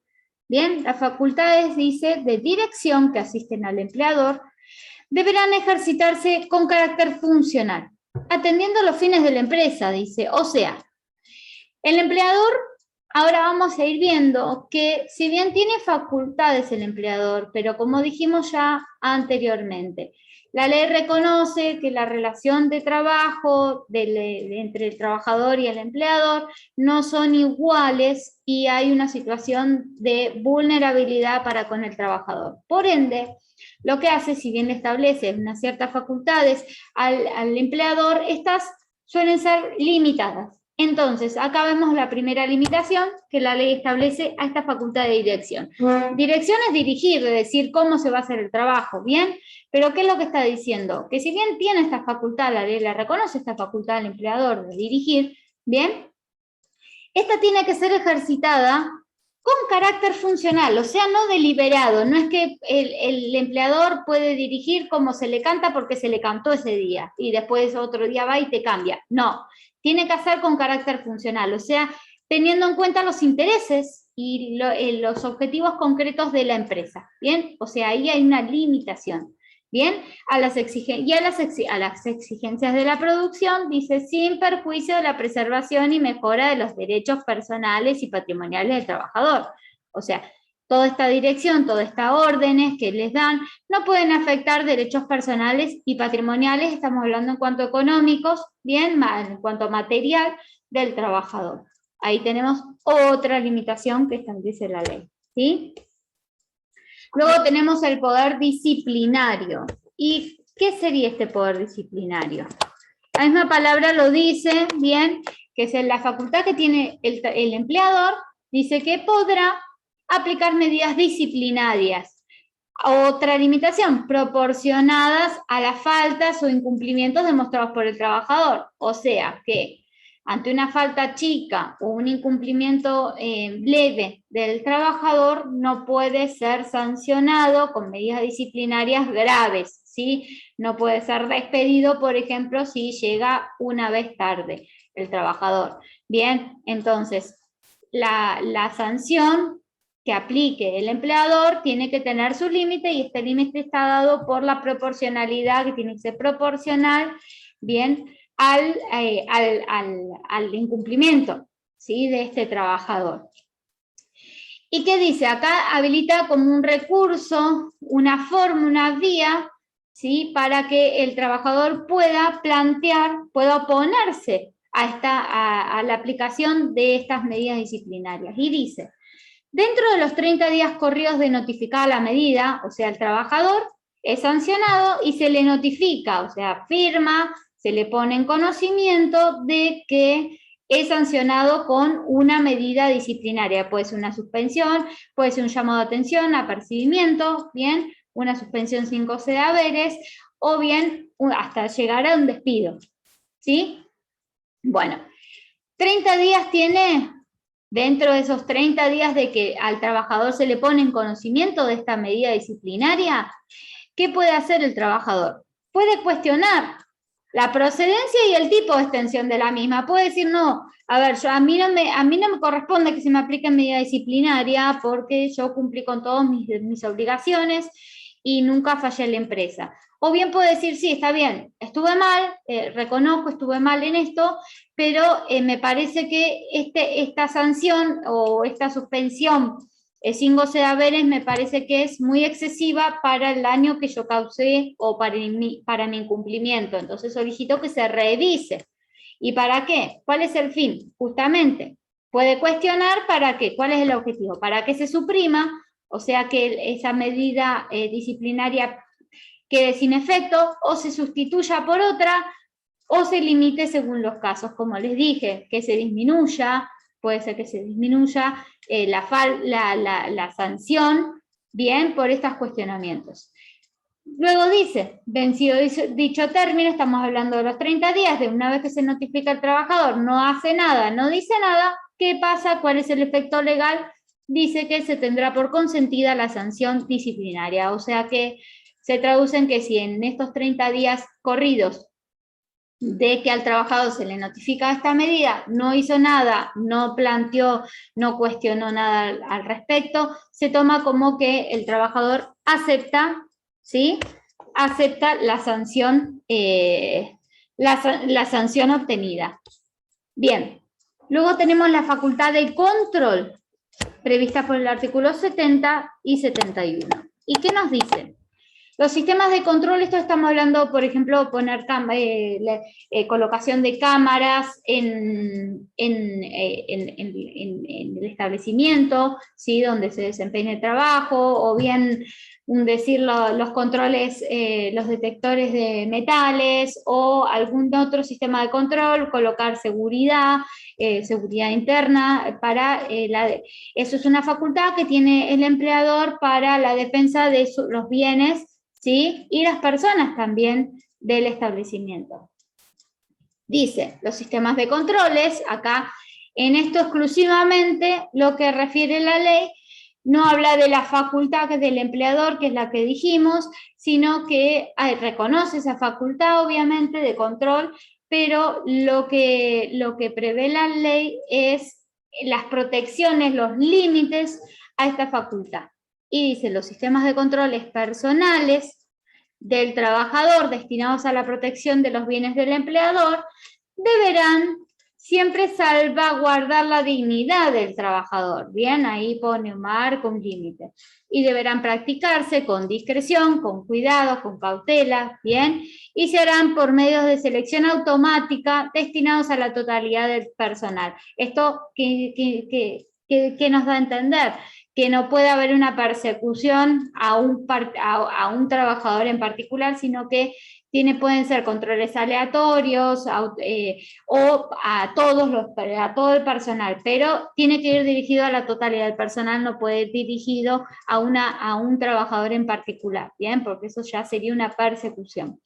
Bien, las facultades, dice, de dirección que asisten al empleador deberán ejercitarse con carácter funcional, atendiendo los fines de la empresa, dice. O sea, el empleador, ahora vamos a ir viendo que si bien tiene facultades el empleador, pero como dijimos ya anteriormente, la ley reconoce que la relación de trabajo entre el trabajador y el empleador no son iguales y hay una situación de vulnerabilidad para con el trabajador. Por ende, lo que hace, si bien le establece unas ciertas facultades al empleador, estas suelen ser limitadas. Entonces, acá vemos la primera limitación que la ley establece a esta facultad de dirección. Dirección es dirigir, es decir, cómo se va a hacer el trabajo, ¿bien? Pero ¿qué es lo que está diciendo? Que si bien tiene esta facultad, la ley la reconoce esta facultad al empleador de dirigir, ¿bien? Esta tiene que ser ejercitada con carácter funcional, o sea, no deliberado. No es que el empleador puede dirigir como se le canta porque se le cantó ese día y después otro día va y te cambia. No, tiene que hacer con carácter funcional, o sea, teniendo en cuenta los intereses y los objetivos concretos de la empresa. ¿Bien? O sea, ahí hay una limitación. Bien, a las exigencias de la producción, dice, sin perjuicio de la preservación y mejora de los derechos personales y patrimoniales del trabajador. O sea, toda esta dirección, todas estas órdenes que les dan, no pueden afectar derechos personales y patrimoniales, estamos hablando en cuanto a económicos, bien, en cuanto a material del trabajador. Ahí tenemos otra limitación que establece la ley, ¿sí? Luego tenemos el poder disciplinario. ¿Y ¿qué sería este poder disciplinario? La misma palabra lo dice, bien, que es la facultad que tiene el empleador, dice que podrá aplicar medidas disciplinarias. Otra limitación, proporcionadas a las faltas o incumplimientos demostrados por el trabajador. O sea que ante una falta chica o un incumplimiento leve del trabajador, no puede ser sancionado con medidas disciplinarias graves, ¿sí? No puede ser despedido, por ejemplo, si llega una vez tarde el trabajador. Bien, entonces, la sanción que aplique el empleador tiene que tener su límite y este límite está dado por la proporcionalidad, que tiene que ser proporcional, bien, al incumplimiento, ¿sí?, de este trabajador. ¿Y qué dice? Acá habilita como un recurso, una forma, una vía, ¿sí?, para que el trabajador pueda plantear, pueda oponerse a la aplicación de estas medidas disciplinarias. Y dice, dentro de los 30 días corridos de notificada la medida, o sea, el trabajador es sancionado y se le notifica, o sea, firma, se le pone en conocimiento de que es sancionado con una medida disciplinaria. Puede ser una suspensión, puede ser un llamado de atención, apercibimiento, bien, una suspensión sin goce de haberes, o bien hasta llegar a un despido, ¿sí? Bueno, 30 días tiene. Dentro de esos 30 días de que al trabajador se le pone en conocimiento de esta medida disciplinaria, ¿qué puede hacer el trabajador? Puede cuestionar la procedencia y el tipo de extensión de la misma. Puede decir, no, a ver, a mí no me corresponde que se me aplique medida disciplinaria porque yo cumplí con todas mis obligaciones y nunca fallé en la empresa. O bien puede decir, sí, está bien, estuve mal, reconozco, estuve mal en esto, pero me parece que esta sanción o esta suspensión sin goce de haberes me parece que es muy excesiva para el daño que yo causé o para mi incumplimiento. Entonces solicito que se revise. ¿Y para qué? ¿Cuál es el fin? Justamente, puede cuestionar para qué, cuál es el objetivo, para que se suprima, o sea que esa medida disciplinaria quede sin efecto o se sustituya por otra o se limite según los casos, como les dije, que se disminuya, puede ser que se disminuya la sanción, bien, por estos cuestionamientos. Luego dice, vencido dicho término, estamos hablando de los 30 días, de una vez que se notifica el trabajador, no hace nada, no dice nada, ¿qué pasa? ¿Cuál es el efecto legal? Dice que se tendrá por consentida la sanción disciplinaria, o sea que se traduce en que si en estos 30 días corridos de que al trabajador se le notifica esta medida, no hizo nada, no planteó, no cuestionó nada al respecto, se toma como que el trabajador acepta, ¿sí?, acepta la sanción, la sanción obtenida. Bien, luego tenemos la facultad de control prevista por el artículo 70 y 71. ¿Y qué nos dicen? Los sistemas de control, esto estamos hablando, por ejemplo, poner colocación de cámaras en el establecimiento, ¿sí?, donde se desempeña el trabajo, o bien los controles, los detectores de metales, o algún otro sistema de control, colocar seguridad, seguridad interna, eso es una facultad que tiene el empleador para la defensa de los bienes, ¿sí?, y las personas también del establecimiento. Dice, los sistemas de controles, acá en esto exclusivamente lo que refiere la ley, no habla de la facultad que es del empleador, que es la que dijimos, sino que reconoce esa facultad, obviamente, de control, pero lo que prevé la ley es las protecciones, los límites a esta facultad. Y dice, los sistemas de controles personales del trabajador destinados a la protección de los bienes del empleador deberán siempre salvaguardar la dignidad del trabajador. Bien, ahí pone un marco, un límite. Y deberán practicarse con discreción, con cuidado, con cautela, bien, y se harán por medios de selección automática destinados a la totalidad del personal. ¿Esto qué ¿Qué nos da a entender? Que no puede haber una persecución a un trabajador en particular, sino que pueden ser controles aleatorios o a todo el personal, pero tiene que ir dirigido a la totalidad del personal, no puede ir dirigido a un trabajador en particular, ¿bien? Porque eso ya sería una persecución.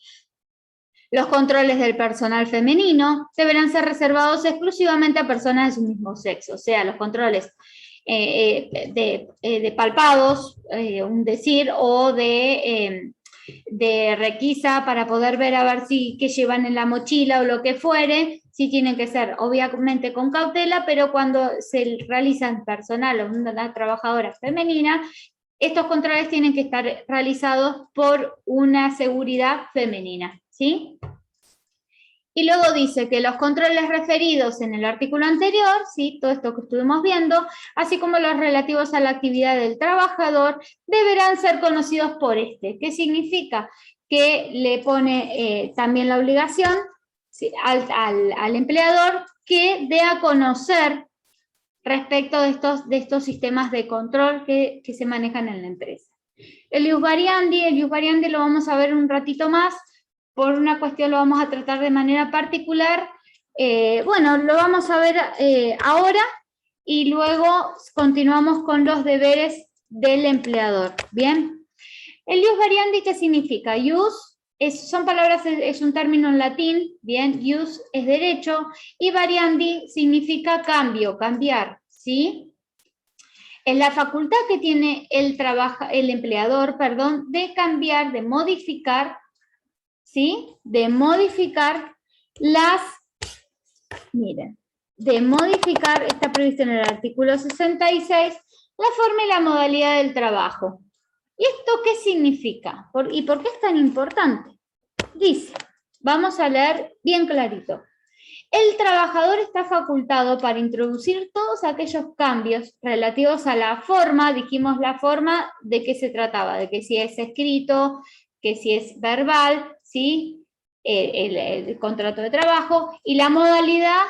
Los controles del personal femenino deberán ser reservados exclusivamente a personas de su mismo sexo, o sea, los controles de palpados, un decir, o de requisa para poder ver a ver qué llevan en la mochila o lo que fuere, sí tienen que ser obviamente con cautela, pero cuando se realizan personal o una trabajadora femenina, estos controles tienen que estar realizados por una seguridad femenina, ¿sí? Y luego dice que los controles referidos en el artículo anterior, ¿sí? Todo esto que estuvimos viendo, así como los relativos a la actividad del trabajador, deberán ser conocidos por este. ¿Qué significa? Que le pone también la obligación, ¿sí?, al empleador que dé a conocer respecto de estos sistemas de control que se manejan en la empresa. El ius variandi lo vamos a ver un ratito más. Por una cuestión lo vamos a tratar de manera particular. Bueno, lo vamos a ver ahora y luego continuamos con los deberes del empleador. ¿Bien? El ius variandi, ¿qué significa? Ius son palabras, es un término en latín, ¿bien? Ius es derecho y variandi significa cambio, cambiar, ¿sí? Es la facultad que tiene el empleador, de cambiar, de modificar, ¿sí? De modificar está previsto en el artículo 66, la forma y la modalidad del trabajo. ¿Y esto qué significa? ¿Y por qué es tan importante? Dice, vamos a leer bien clarito. El trabajador está facultado para introducir todos aquellos cambios relativos a la forma, dijimos la forma de qué se trataba, de que si es escrito, que si es verbal, ¿sí? El contrato de trabajo, y la modalidad,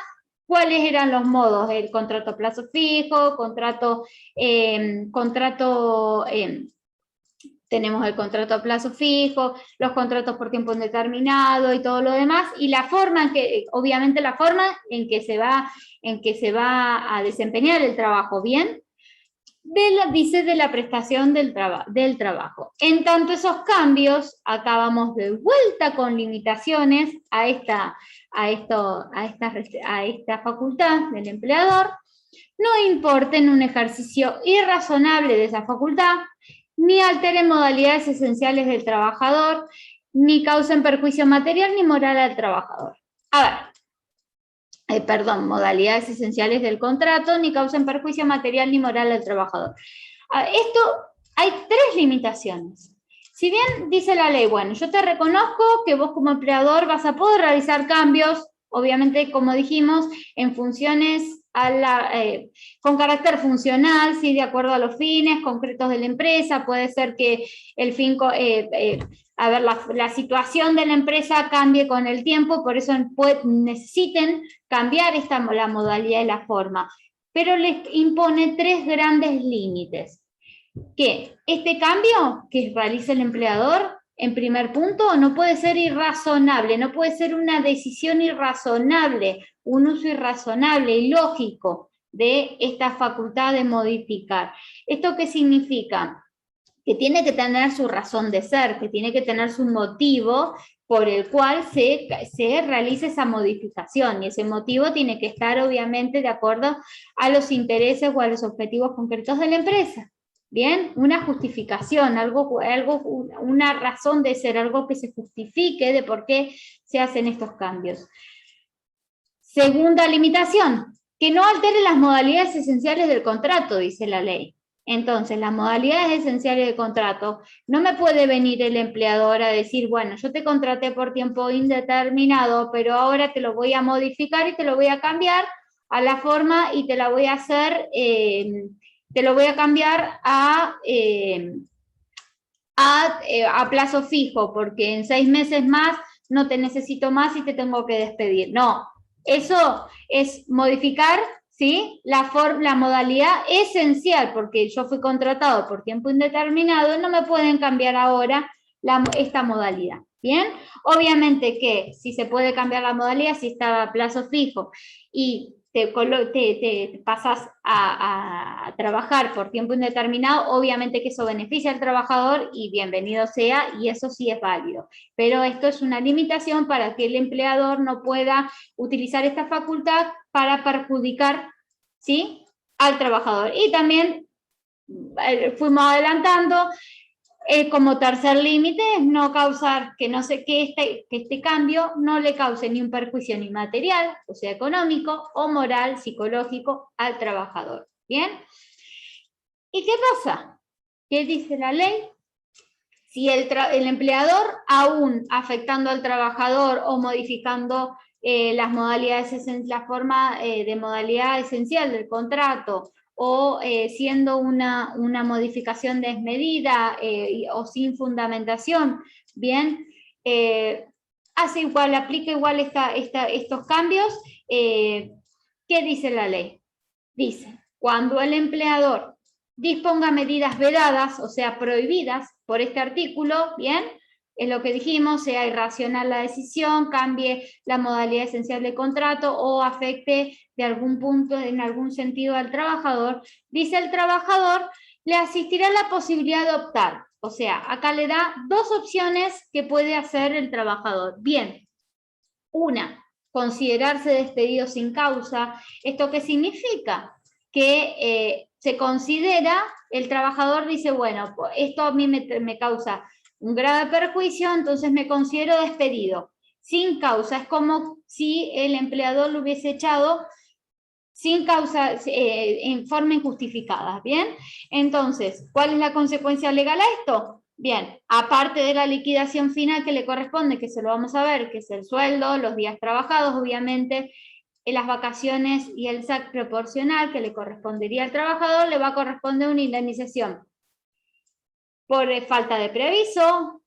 ¿cuáles eran los modos? El contrato a plazo fijo, tenemos el contrato a plazo fijo, los contratos por tiempo indeterminado y todo lo demás, y la forma obviamente la forma en que se va a desempeñar el trabajo, ¿bien? Dice de la prestación del trabajo. En tanto esos cambios, acabamos de vuelta con limitaciones a esta facultad del empleador, no importen un ejercicio irrazonable de esa facultad, ni alteren modalidades esenciales del trabajador, ni causen perjuicio material ni moral al trabajador. Modalidades esenciales del contrato, ni causen perjuicio material ni moral al trabajador. Esto, hay 3 limitaciones. Si bien dice la ley, bueno, yo te reconozco que vos como empleador vas a poder realizar cambios, obviamente, como dijimos, en funciones con carácter funcional, ¿sí? De acuerdo a los fines concretos de la empresa, puede ser que el fin, la situación de la empresa cambie con el tiempo, por eso necesiten cambiar la modalidad y la forma, pero les impone 3 grandes límites. Que este cambio que realice el empleador, en primer punto, no puede ser irrazonable, no puede ser una decisión irrazonable, un uso irrazonable, ilógico de esta facultad de modificar. ¿Esto qué significa? Que tiene que tener su razón de ser, que tiene que tener su motivo por el cual se realice esa modificación, y ese motivo tiene que estar obviamente de acuerdo a los intereses o a los objetivos concretos de la empresa. Bien, una justificación, una razón de ser, algo que se justifique de por qué se hacen estos cambios. Segunda limitación, que no altere las modalidades esenciales del contrato, dice la ley. Entonces, las modalidades esenciales del contrato, no me puede venir el empleador a decir, bueno, yo te contraté por tiempo indeterminado, pero ahora te lo voy a modificar y te lo voy a cambiar a la forma y te la voy a hacer, te lo voy a cambiar a plazo fijo, porque en 6 meses más no te necesito más y te tengo que despedir. No, eso es modificar ¿sí? La modalidad esencial, porque yo fui contratado por tiempo indeterminado, no me pueden cambiar ahora esta modalidad. ¿Bien? Obviamente que si se puede cambiar la modalidad, si está a plazo fijo y te pasas a trabajar por tiempo indeterminado, obviamente que eso beneficia al trabajador y bienvenido sea, y eso sí es válido. Pero esto es una limitación para que el empleador no pueda utilizar esta facultad para perjudicar, ¿sí?, al trabajador. Y también fuimos adelantando, como tercer límite es no causar, que este cambio no le cause ni un perjuicio ni material, o sea, económico, o moral, psicológico al trabajador. ¿Bien? ¿Y qué pasa? ¿Qué dice la ley? Si el empleador, aún afectando al trabajador o modificando las modalidades, la forma de modalidad esencial del contrato, o siendo una modificación desmedida o sin fundamentación, bien, hace igual, aplica igual estos cambios, ¿qué dice la ley? Dice, cuando el empleador disponga medidas vedadas, o sea, prohibidas por este artículo, ¿bien? Es lo que dijimos, sea irracional la decisión, cambie la modalidad esencial del contrato o afecte de algún punto, en algún sentido al trabajador, dice el trabajador, le asistirá la posibilidad de optar. O sea, acá le da dos opciones que puede hacer el trabajador. Bien, una, considerarse despedido sin causa. ¿Esto qué significa? Que se considera, el trabajador dice, bueno, esto a mí me causa un grave perjuicio, entonces me considero despedido. Sin causa, es como si el empleador lo hubiese echado sin causa, en forma injustificada, ¿bien? Entonces, ¿cuál es la consecuencia legal a esto? Bien, aparte de la liquidación final que le corresponde, que se lo vamos a ver, que es el sueldo, los días trabajados, obviamente, en las vacaciones y el SAC proporcional que le correspondería al trabajador, le va a corresponder una indemnización por falta de preaviso,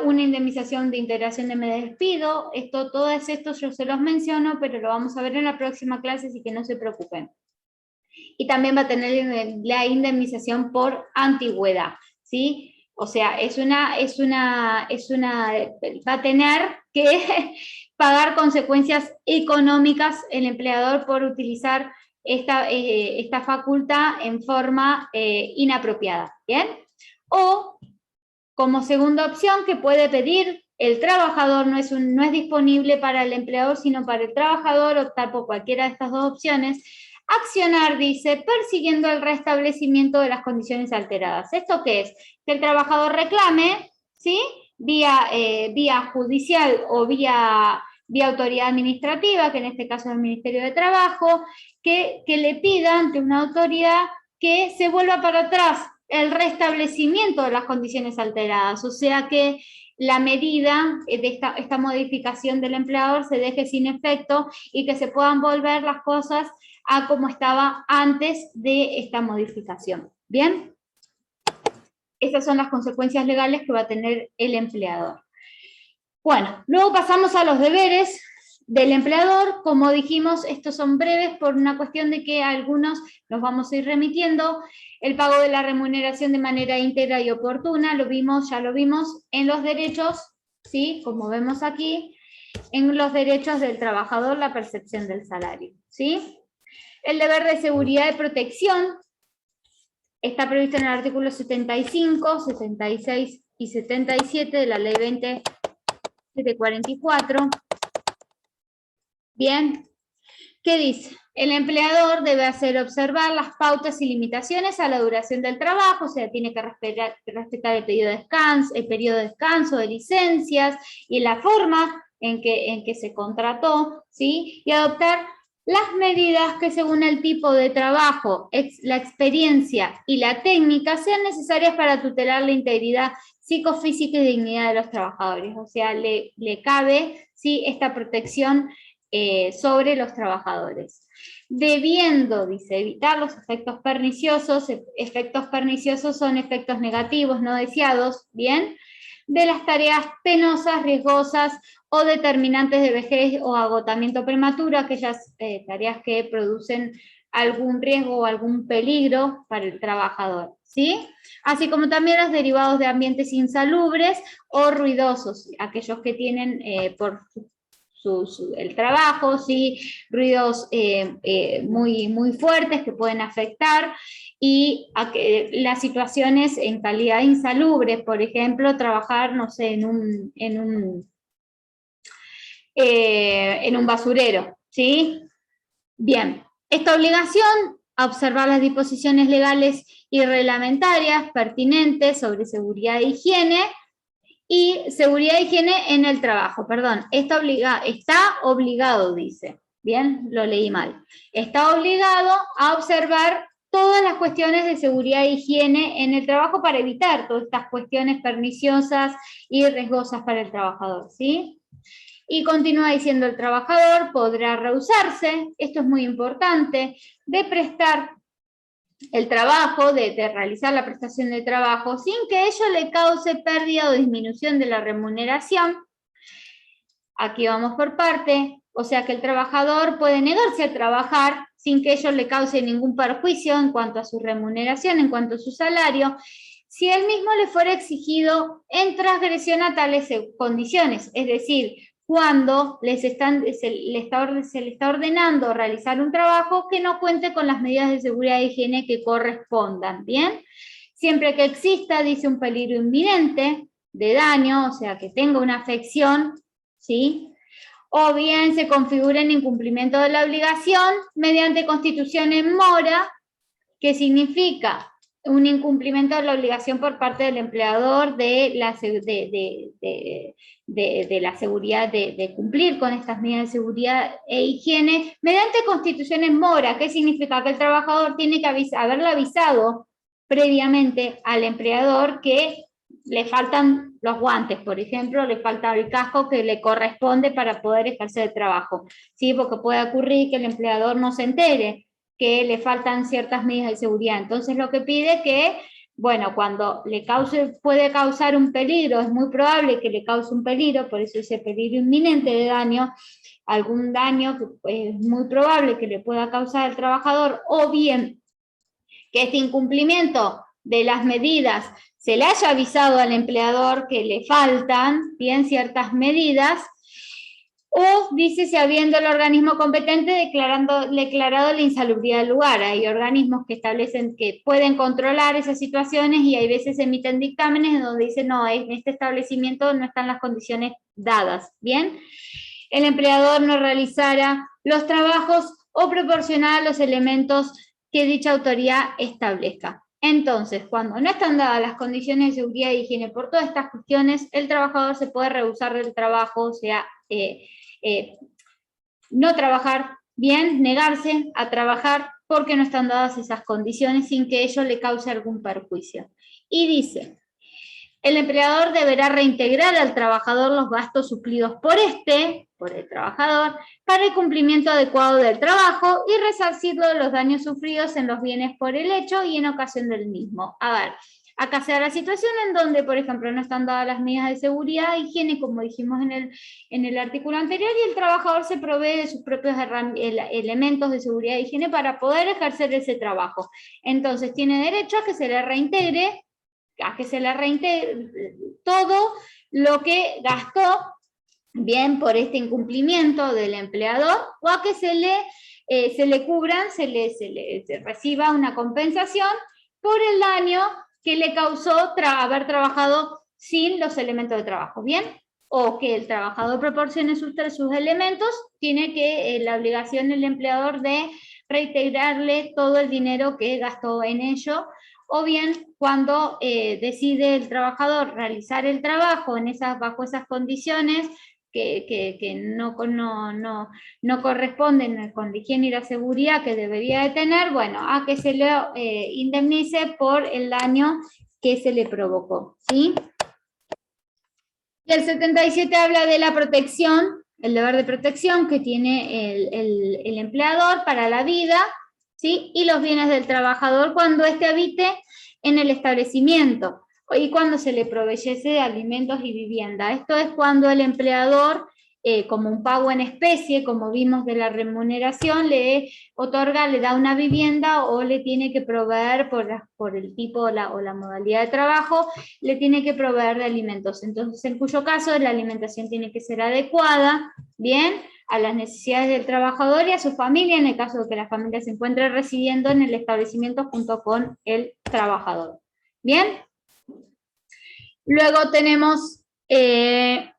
una indemnización de integración de despido. Todos estos yo se los menciono, pero lo vamos a ver en la próxima clase, así que no se preocupen. Y también va a tener la indemnización por antigüedad, ¿sí? O sea, va a tener que pagar consecuencias económicas el empleador por utilizar esta facultad en forma inapropiada, ¿bien? O, como segunda opción, que puede pedir el trabajador, no es disponible para el empleador, sino para el trabajador, optar por cualquiera de estas dos opciones. Accionar, dice, persiguiendo el restablecimiento de las condiciones alteradas. ¿Esto qué es? Que el trabajador reclame, ¿sí?, vía judicial o vía autoridad administrativa, que en este caso es el Ministerio de Trabajo, que le pida ante una autoridad que se vuelva para atrás el restablecimiento de las condiciones alteradas, o sea que la medida de esta modificación del empleador se deje sin efecto y que se puedan volver las cosas a como estaba antes de esta modificación. ¿Bien? Esas son las consecuencias legales que va a tener el empleador. Bueno, luego pasamos a los deberes del empleador. Como dijimos, estos son breves por una cuestión de que algunos nos vamos a ir remitiendo. El pago de la remuneración de manera íntegra y oportuna, ya lo vimos en los derechos, ¿sí?, como vemos aquí, en los derechos del trabajador, la percepción del salario, ¿sí? El deber de seguridad y protección está previsto en el artículo 75, 76 y 77 de la ley 20.744. Bien, ¿qué dice? El empleador debe hacer observar las pautas y limitaciones a la duración del trabajo, o sea, tiene que respetar el periodo de descanso, de licencias y la forma en que se contrató, ¿sí? Y adoptar las medidas que según el tipo de trabajo, la experiencia y la técnica sean necesarias para tutelar la integridad psicofísica y dignidad de los trabajadores. O sea, le cabe, ¿sí?, esta protección sobre los trabajadores. Debiendo, dice, evitar los efectos perniciosos. Efectos perniciosos son efectos negativos no deseados, ¿bien?, de las tareas penosas, riesgosas o determinantes de vejez o agotamiento prematuro, aquellas tareas que producen algún riesgo o algún peligro para el trabajador, ¿sí? Así como también los derivados de ambientes insalubres o ruidosos, aquellos que tienen por el trabajo, ¿sí? Ruidos muy fuertes que pueden afectar, y las situaciones en calidad insalubre, por ejemplo, trabajar, no sé, en un basurero, ¿sí? Bien, esta obligación a observar las disposiciones legales y reglamentarias pertinentes sobre seguridad e higiene, y seguridad e higiene en el trabajo, perdón, está obligado, dice, bien, lo leí mal, está obligado a observar todas las cuestiones de seguridad e higiene en el trabajo para evitar todas estas cuestiones perniciosas y riesgosas para el trabajador, ¿sí? Y continúa diciendo, el trabajador podrá rehusarse, esto es muy importante, de prestar el trabajo, de realizar la prestación de trabajo, sin que ello le cause pérdida o disminución de la remuneración. Aquí vamos por parte, o sea que el trabajador puede negarse a trabajar sin que ello le cause ningún perjuicio en cuanto a su remuneración, en cuanto a su salario, si él mismo le fuera exigido en transgresión a tales condiciones, es decir, cuando se le está ordenando realizar un trabajo que no cuente con las medidas de seguridad e higiene que correspondan, ¿bien? Siempre que exista, dice, un peligro inminente de daño, o sea, que tenga una afección, ¿sí? O bien se configura en incumplimiento de la obligación mediante constitución en mora, que significa un incumplimiento de la obligación por parte del empleador de la seguridad, de cumplir con estas medidas de seguridad e higiene, mediante constitución en mora, que significa que el trabajador tiene que haberle avisado previamente al empleador que le faltan los guantes, por ejemplo, le falta el casco que le corresponde para poder ejercer el trabajo, ¿sí? Porque puede ocurrir que el empleador no se entere que le faltan ciertas medidas de seguridad. Entonces lo que pide es que, bueno, cuando puede causar un peligro, es muy probable que le cause un peligro, por eso ese peligro inminente de daño, algún daño que es muy probable que le pueda causar al trabajador, o bien que este incumplimiento de las medidas se le haya avisado al empleador que le faltan, bien, ciertas medidas, o dice si habiendo el organismo competente declarado la insalubridad del lugar. Hay organismos que establecen que pueden controlar esas situaciones y hay veces emiten dictámenes donde dicen no, en este establecimiento no están las condiciones dadas, ¿bien? El empleador no realizará los trabajos o proporcionará los elementos que dicha autoridad establezca. Entonces, cuando no están dadas las condiciones de seguridad e higiene por todas estas cuestiones, el trabajador se puede rehusar del trabajo, o sea, no trabajar bien, negarse a trabajar porque no están dadas esas condiciones sin que ello le cause algún perjuicio. Y dice, el empleador deberá reintegrar al trabajador los gastos suplidos por el trabajador, para el cumplimiento adecuado del trabajo y resarcirlo de los daños sufridos en los bienes por el hecho y en ocasión del mismo. A ver, acá se da la situación en donde, por ejemplo, no están dadas las medidas de seguridad e higiene, como dijimos en el artículo anterior, y el trabajador se provee de sus propios elementos de seguridad e higiene para poder ejercer ese trabajo. Entonces, tiene derecho a que se le reintegre todo lo que gastó, bien, por este incumplimiento del empleador, o a que se le cubran, se reciba una compensación por el daño que le causó haber trabajado sin los elementos de trabajo, ¿bien? O que el trabajador proporcione sus elementos, tiene la obligación del empleador de reintegrarle todo el dinero que gastó en ello, o bien cuando decide el trabajador realizar el trabajo bajo esas condiciones que no corresponden con la higiene y la seguridad que debería de tener, bueno, a que se le indemnice por el daño que se le provocó, ¿sí? Y el 77 habla de la protección, el deber de protección que tiene el empleador para la vida, ¿sí? Y los bienes del trabajador cuando éste habite en el establecimiento y cuando se le proveyese de alimentos y vivienda. Esto es cuando el empleador como un pago en especie, como vimos de la remuneración, le otorga, le da una vivienda o le tiene que proveer por el tipo o la modalidad de trabajo, le tiene que proveer de alimentos. Entonces, en cuyo caso la alimentación tiene que ser adecuada, bien, a las necesidades del trabajador y a su familia, en el caso de que la familia se encuentre residiendo en el establecimiento junto con el trabajador. Bien. Luego tenemos el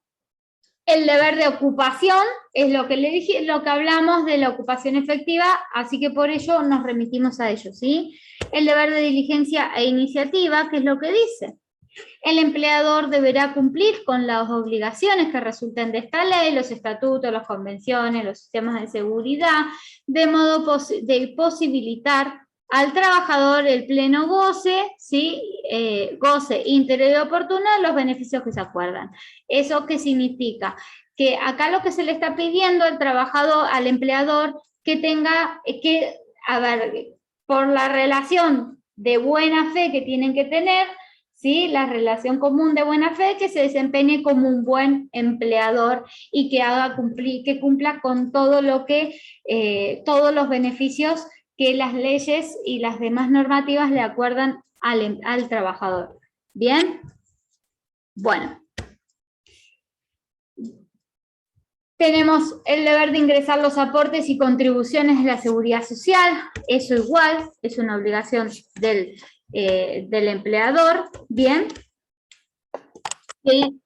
deber de ocupación, es lo que le dije, lo que hablamos de la ocupación efectiva, así que por ello nos remitimos a ello, ¿sí? El deber de diligencia e iniciativa, ¿qué es lo que dice? El empleador deberá cumplir con las obligaciones que resulten de esta ley, los estatutos, las convenciones, los sistemas de seguridad, de modo de posibilitar al trabajador el pleno goce, ¿sí? Goce íntegro y oportuno de los beneficios que se acuerdan. ¿Eso qué significa? Que acá lo que se le está pidiendo al trabajador, al empleador, que tenga que, a ver, por la relación de buena fe que tienen que tener, ¿sí? La relación común de buena fe, que se desempeñe como un buen empleador y que haga cumplir, que cumpla con todo lo que, todos los beneficios que las leyes y las demás normativas le acuerdan al trabajador. ¿Bien? Bueno. Tenemos el deber de ingresar los aportes y contribuciones de la seguridad social, eso igual, es una obligación del empleador, ¿bien? Sí.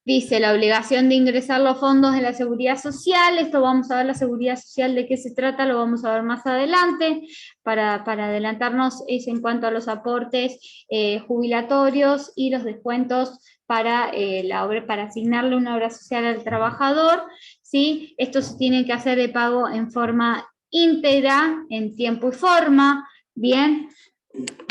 Dice la obligación de ingresar los fondos de la seguridad social, esto vamos a ver la seguridad social de qué se trata, lo vamos a ver más adelante, para adelantarnos es en cuanto a los aportes jubilatorios y los descuentos para la obra, para asignarle una obra social al trabajador, ¿sí? Esto se tiene que hacer de pago en forma íntegra, en tiempo y forma, ¿bien?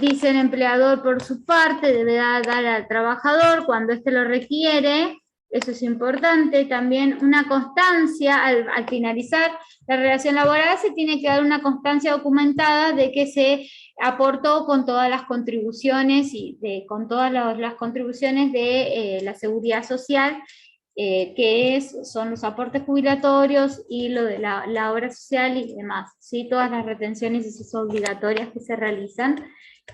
Dice el empleador por su parte, deberá dar al trabajador cuando éste lo requiere, eso es importante, también una constancia, al finalizar la relación laboral se tiene que dar una constancia documentada de que se aportó con todas las contribuciones y con todas las contribuciones de la seguridad social, que son los aportes jubilatorios y lo de la obra social y demás, ¿sí? Todas las retenciones y sus obligatorias que se realizan,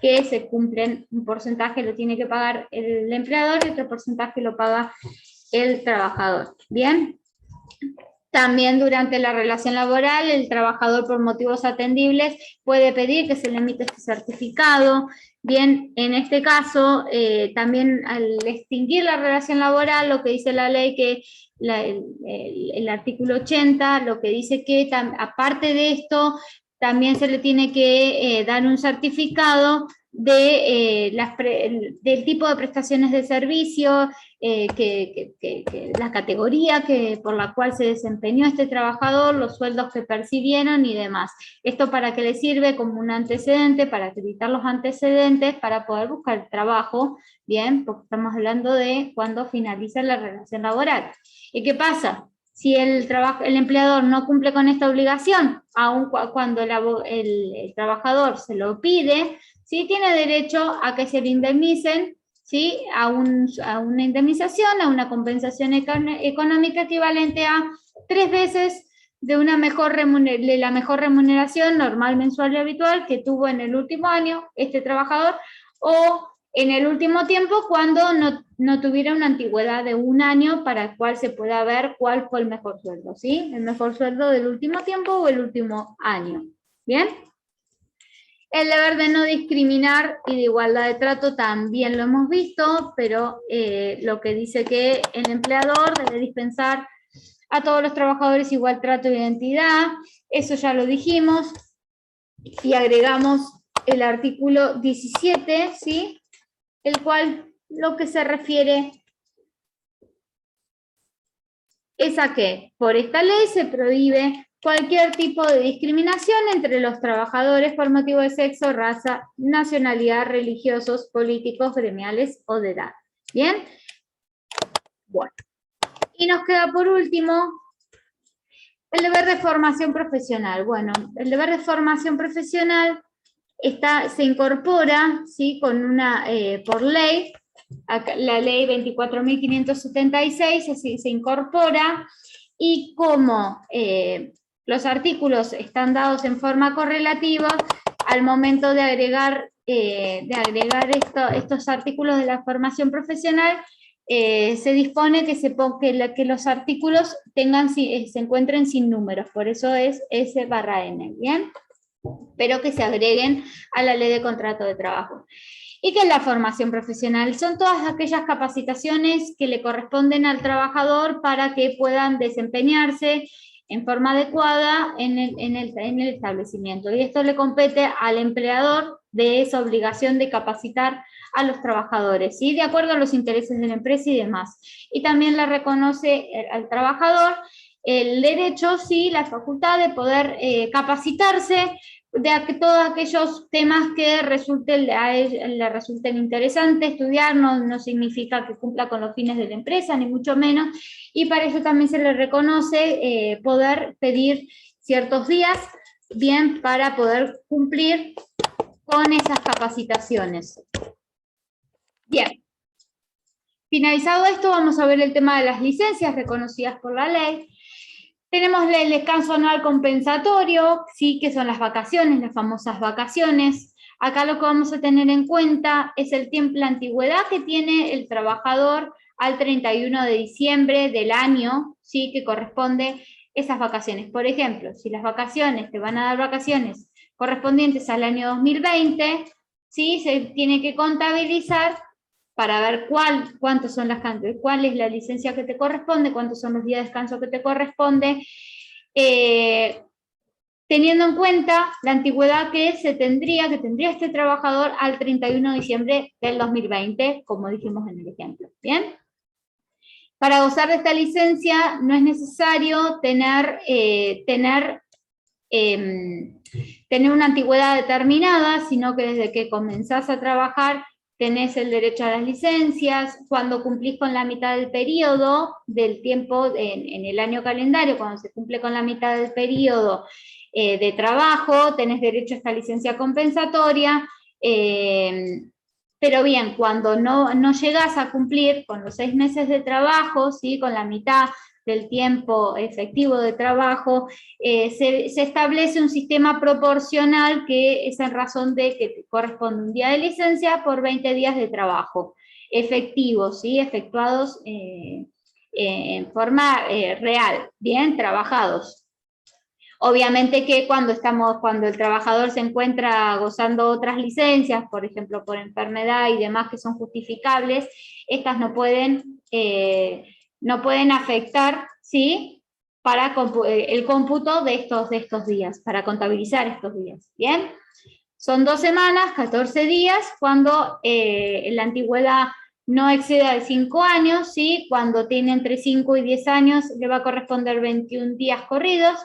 que se cumplen, un porcentaje lo tiene que pagar el empleador y otro porcentaje lo paga el trabajador. ¿Bien? También durante la relación laboral, el trabajador por motivos atendibles puede pedir que se le emita este certificado. Bien, en este caso, también al extinguir la relación laboral, lo que dice la ley, que el artículo 80, lo que dice que aparte de esto, también se le tiene que dar un certificado del tipo de prestaciones de servicio, la categoría por la cual se desempeñó este trabajador, los sueldos que percibieron y demás. Esto para qué le sirve como un antecedente, para acreditar los antecedentes, para poder buscar trabajo, bien, porque estamos hablando de cuando finaliza la relación laboral. ¿Y qué pasa? Si el empleador no cumple con esta obligación, aun cuando el trabajador se lo pide, ¿sí? Tiene derecho a que se le indemnicen, ¿sí? a una indemnización, a una compensación económica equivalente a 3 veces de la mejor remuneración normal, mensual y habitual que tuvo en el último año este trabajador, o en el último tiempo cuando no tuviera una antigüedad de 1 año para el cual se pueda ver cuál fue el mejor sueldo, ¿sí? El mejor sueldo del último tiempo o el último año. ¿Bien? El deber de no discriminar y de igualdad de trato también lo hemos visto, pero lo que dice que el empleador debe dispensar a todos los trabajadores igual trato de identidad, eso ya lo dijimos, y agregamos el artículo 17, ¿sí? El cual lo que se refiere es a que por esta ley se prohíbe cualquier tipo de discriminación entre los trabajadores por motivo de sexo, raza, nacionalidad, religiosos, políticos, gremiales o de edad. ¿Bien? Bueno. Y nos queda por último el deber de formación profesional. Bueno, el deber de formación profesional se incorpora, ¿sí? Por ley, acá, la ley 24.576 se incorpora, y como los artículos están dados en forma correlativa, al momento de agregar estos artículos de la formación profesional, se dispone que los artículos se encuentren sin números, por eso es S/N, ¿bien? Pero que se agreguen a la ley de contrato de trabajo. ¿Y qué es la formación profesional? Son todas aquellas capacitaciones que le corresponden al trabajador para que puedan desempeñarse en forma adecuada en el establecimiento. Y esto le compete al empleador de esa obligación de capacitar a los trabajadores, ¿sí? De acuerdo a los intereses de la empresa y demás. Y también le reconoce al trabajador el derecho, sí, la facultad de poder capacitarse de todos aquellos temas que le resulten interesantes. Estudiar no significa que cumpla con los fines de la empresa, ni mucho menos, y para eso también se le reconoce poder pedir ciertos días, bien, para poder cumplir con esas capacitaciones. Bien. Finalizado esto, vamos a ver el tema de las licencias reconocidas por la ley. Tenemos el descanso anual compensatorio, ¿sí? Que son las vacaciones, las famosas vacaciones. Acá lo que vamos a tener en cuenta es la antigüedad que tiene el trabajador al 31 de diciembre del año, ¿sí? Que corresponde esas vacaciones. Por ejemplo, si las vacaciones, te van a dar vacaciones correspondientes al año 2020, ¿sí? Se tiene que contabilizar para ver cuántos son cuál es la licencia que te corresponde, cuántos son los días de descanso que te corresponde, teniendo en cuenta la antigüedad que tendría este trabajador al 31 de diciembre del 2020, como dijimos en el ejemplo. ¿Bien? Para gozar de esta licencia no es necesario tener una antigüedad determinada, sino que desde que comenzás a trabajar tenés el derecho a las licencias. Cuando cumplís con la mitad del periodo del tiempo en el año calendario, cuando se cumple con la mitad del periodo de trabajo, tenés derecho a esta licencia compensatoria, pero bien, cuando no llegás a cumplir con los 6 meses de trabajo, ¿sí? Con la mitad del tiempo efectivo de trabajo, se establece un sistema proporcional que es en razón de que corresponde un día de licencia por 20 días de trabajo efectivos, ¿sí? Efectuados en forma real, bien, trabajados. Obviamente que cuando el trabajador se encuentra gozando otras licencias, por ejemplo, por enfermedad y demás que son justificables, estas no pueden afectar, ¿sí? Para el cómputo de estos días, para contabilizar estos días, ¿bien? Son 2 semanas, 14 días, cuando la antigüedad no exceda de 5 años, ¿sí? Cuando tiene entre 5 y 10 años le va a corresponder 21 días corridos.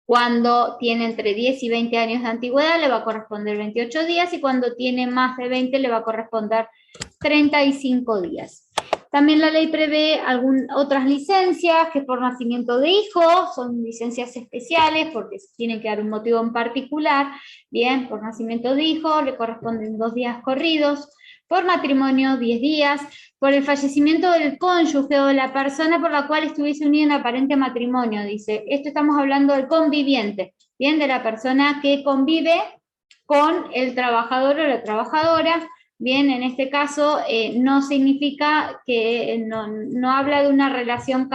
Cuando tiene entre 10 y 20 años de antigüedad le va a corresponder 28 días, y cuando tiene más de 20 le va a corresponder 35 días. También la ley prevé otras licencias que por nacimiento de hijos, son licencias especiales porque tienen que dar un motivo en particular. Bien, por nacimiento de hijo le corresponden 2 días corridos, por matrimonio 10 días, por el fallecimiento del cónyuge o de la persona por la cual estuviese unida en aparente matrimonio, dice. Esto estamos hablando del conviviente, bien, de la persona que convive con el trabajador o la trabajadora. Bien, en este caso no significa que no habla de una relación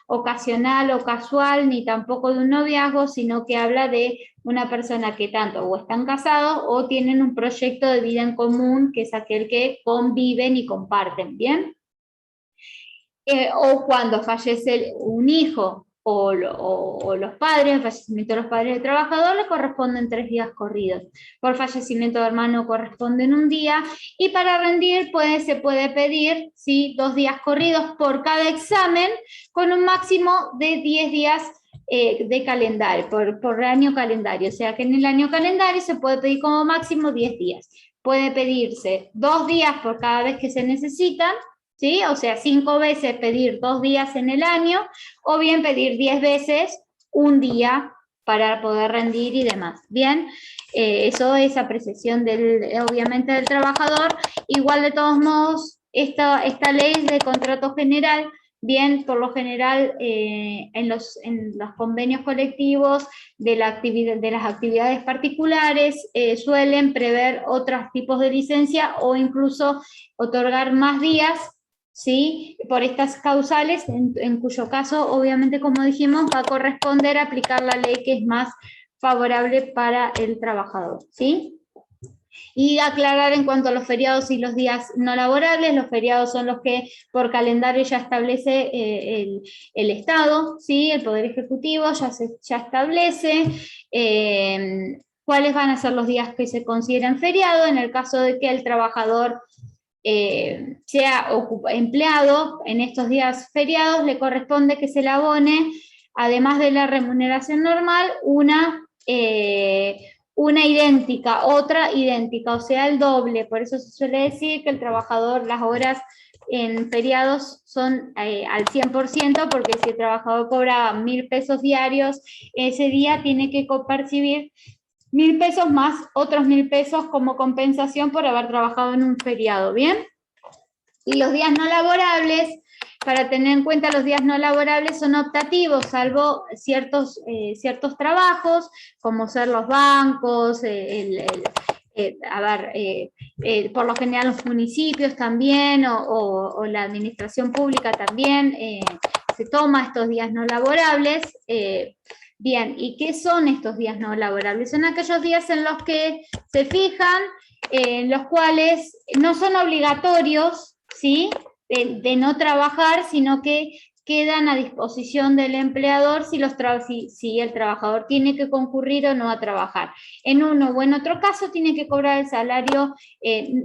ocasional o casual, ni tampoco de un noviazgo, sino que habla de una persona que tanto o están casados o tienen un proyecto de vida en común, que es aquel que conviven y comparten, ¿bien? O cuando fallece un hijo o los padres, el fallecimiento de los padres del trabajador, le corresponden 3 días corridos. Por fallecimiento de hermano corresponden 1 día, y para rendir se puede pedir, ¿sí? 2 días corridos por cada examen, con un máximo de 10 días de calendario, por año calendario. O sea que en el año calendario se puede pedir como máximo 10 días. Puede pedirse 2 días por cada vez que se necesitan, ¿sí? O sea, 5 veces pedir 2 días en el año, o bien pedir 10 veces 1 día para poder rendir y demás. Bien, eso es apreciación obviamente del trabajador. Igual de todos modos, esta ley de contrato general, bien, por lo general en los convenios colectivos de las actividades particulares suelen prever otros tipos de licencia o incluso otorgar más días, ¿sí? Por estas causales, en cuyo caso, obviamente, como dijimos, va a corresponder aplicar la ley que es más favorable para el trabajador, ¿sí? Y aclarar en cuanto a los feriados y los días no laborables. Los feriados son los que por calendario ya establece el Estado, ¿sí? El Poder Ejecutivo ya establece cuáles van a ser los días que se consideran feriado en el caso de que el trabajador sea empleado en estos días feriados. Le corresponde que se le abone, además de la remuneración normal, una idéntica, otra idéntica, o sea, el doble. Por eso se suele decir que el trabajador, las horas en feriados son al 100%, porque si el trabajador cobra 1.000 pesos diarios, ese día tiene que percibir 1.000 pesos más otros 1.000 pesos como compensación por haber trabajado en un feriado, ¿bien? Y los días no laborables, para tener en cuenta, los días no laborables son optativos, salvo ciertos trabajos, como ser los bancos, por lo general los municipios también, o la administración pública también, se toma estos días no laborables. Bien, ¿y qué son estos días no laborables? Son aquellos días en los que se fijan, en los cuales no son obligatorios, ¿sí? De no trabajar, sino que quedan a disposición del empleador si el trabajador tiene que concurrir o no a trabajar. En uno o en otro caso tiene que cobrar el salario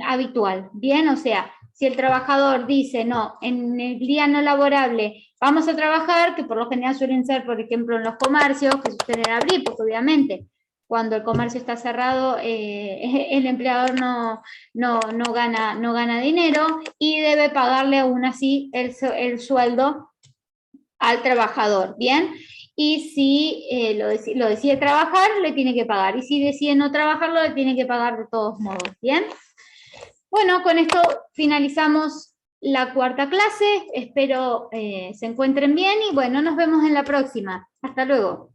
habitual, ¿bien? O sea, si el trabajador dice, no, en el día no laborable vamos a trabajar, que por lo general suelen ser, por ejemplo, en los comercios, que sucede en abril, porque obviamente cuando el comercio está cerrado, el empleador no gana dinero y debe pagarle aún así el sueldo al trabajador, ¿bien? Y si lo decide trabajar, le tiene que pagar. Y si decide no trabajarlo, le tiene que pagar de todos modos, ¿bien? Bueno, con esto finalizamos la cuarta clase. Espero se encuentren bien y bueno, nos vemos en la próxima. Hasta luego.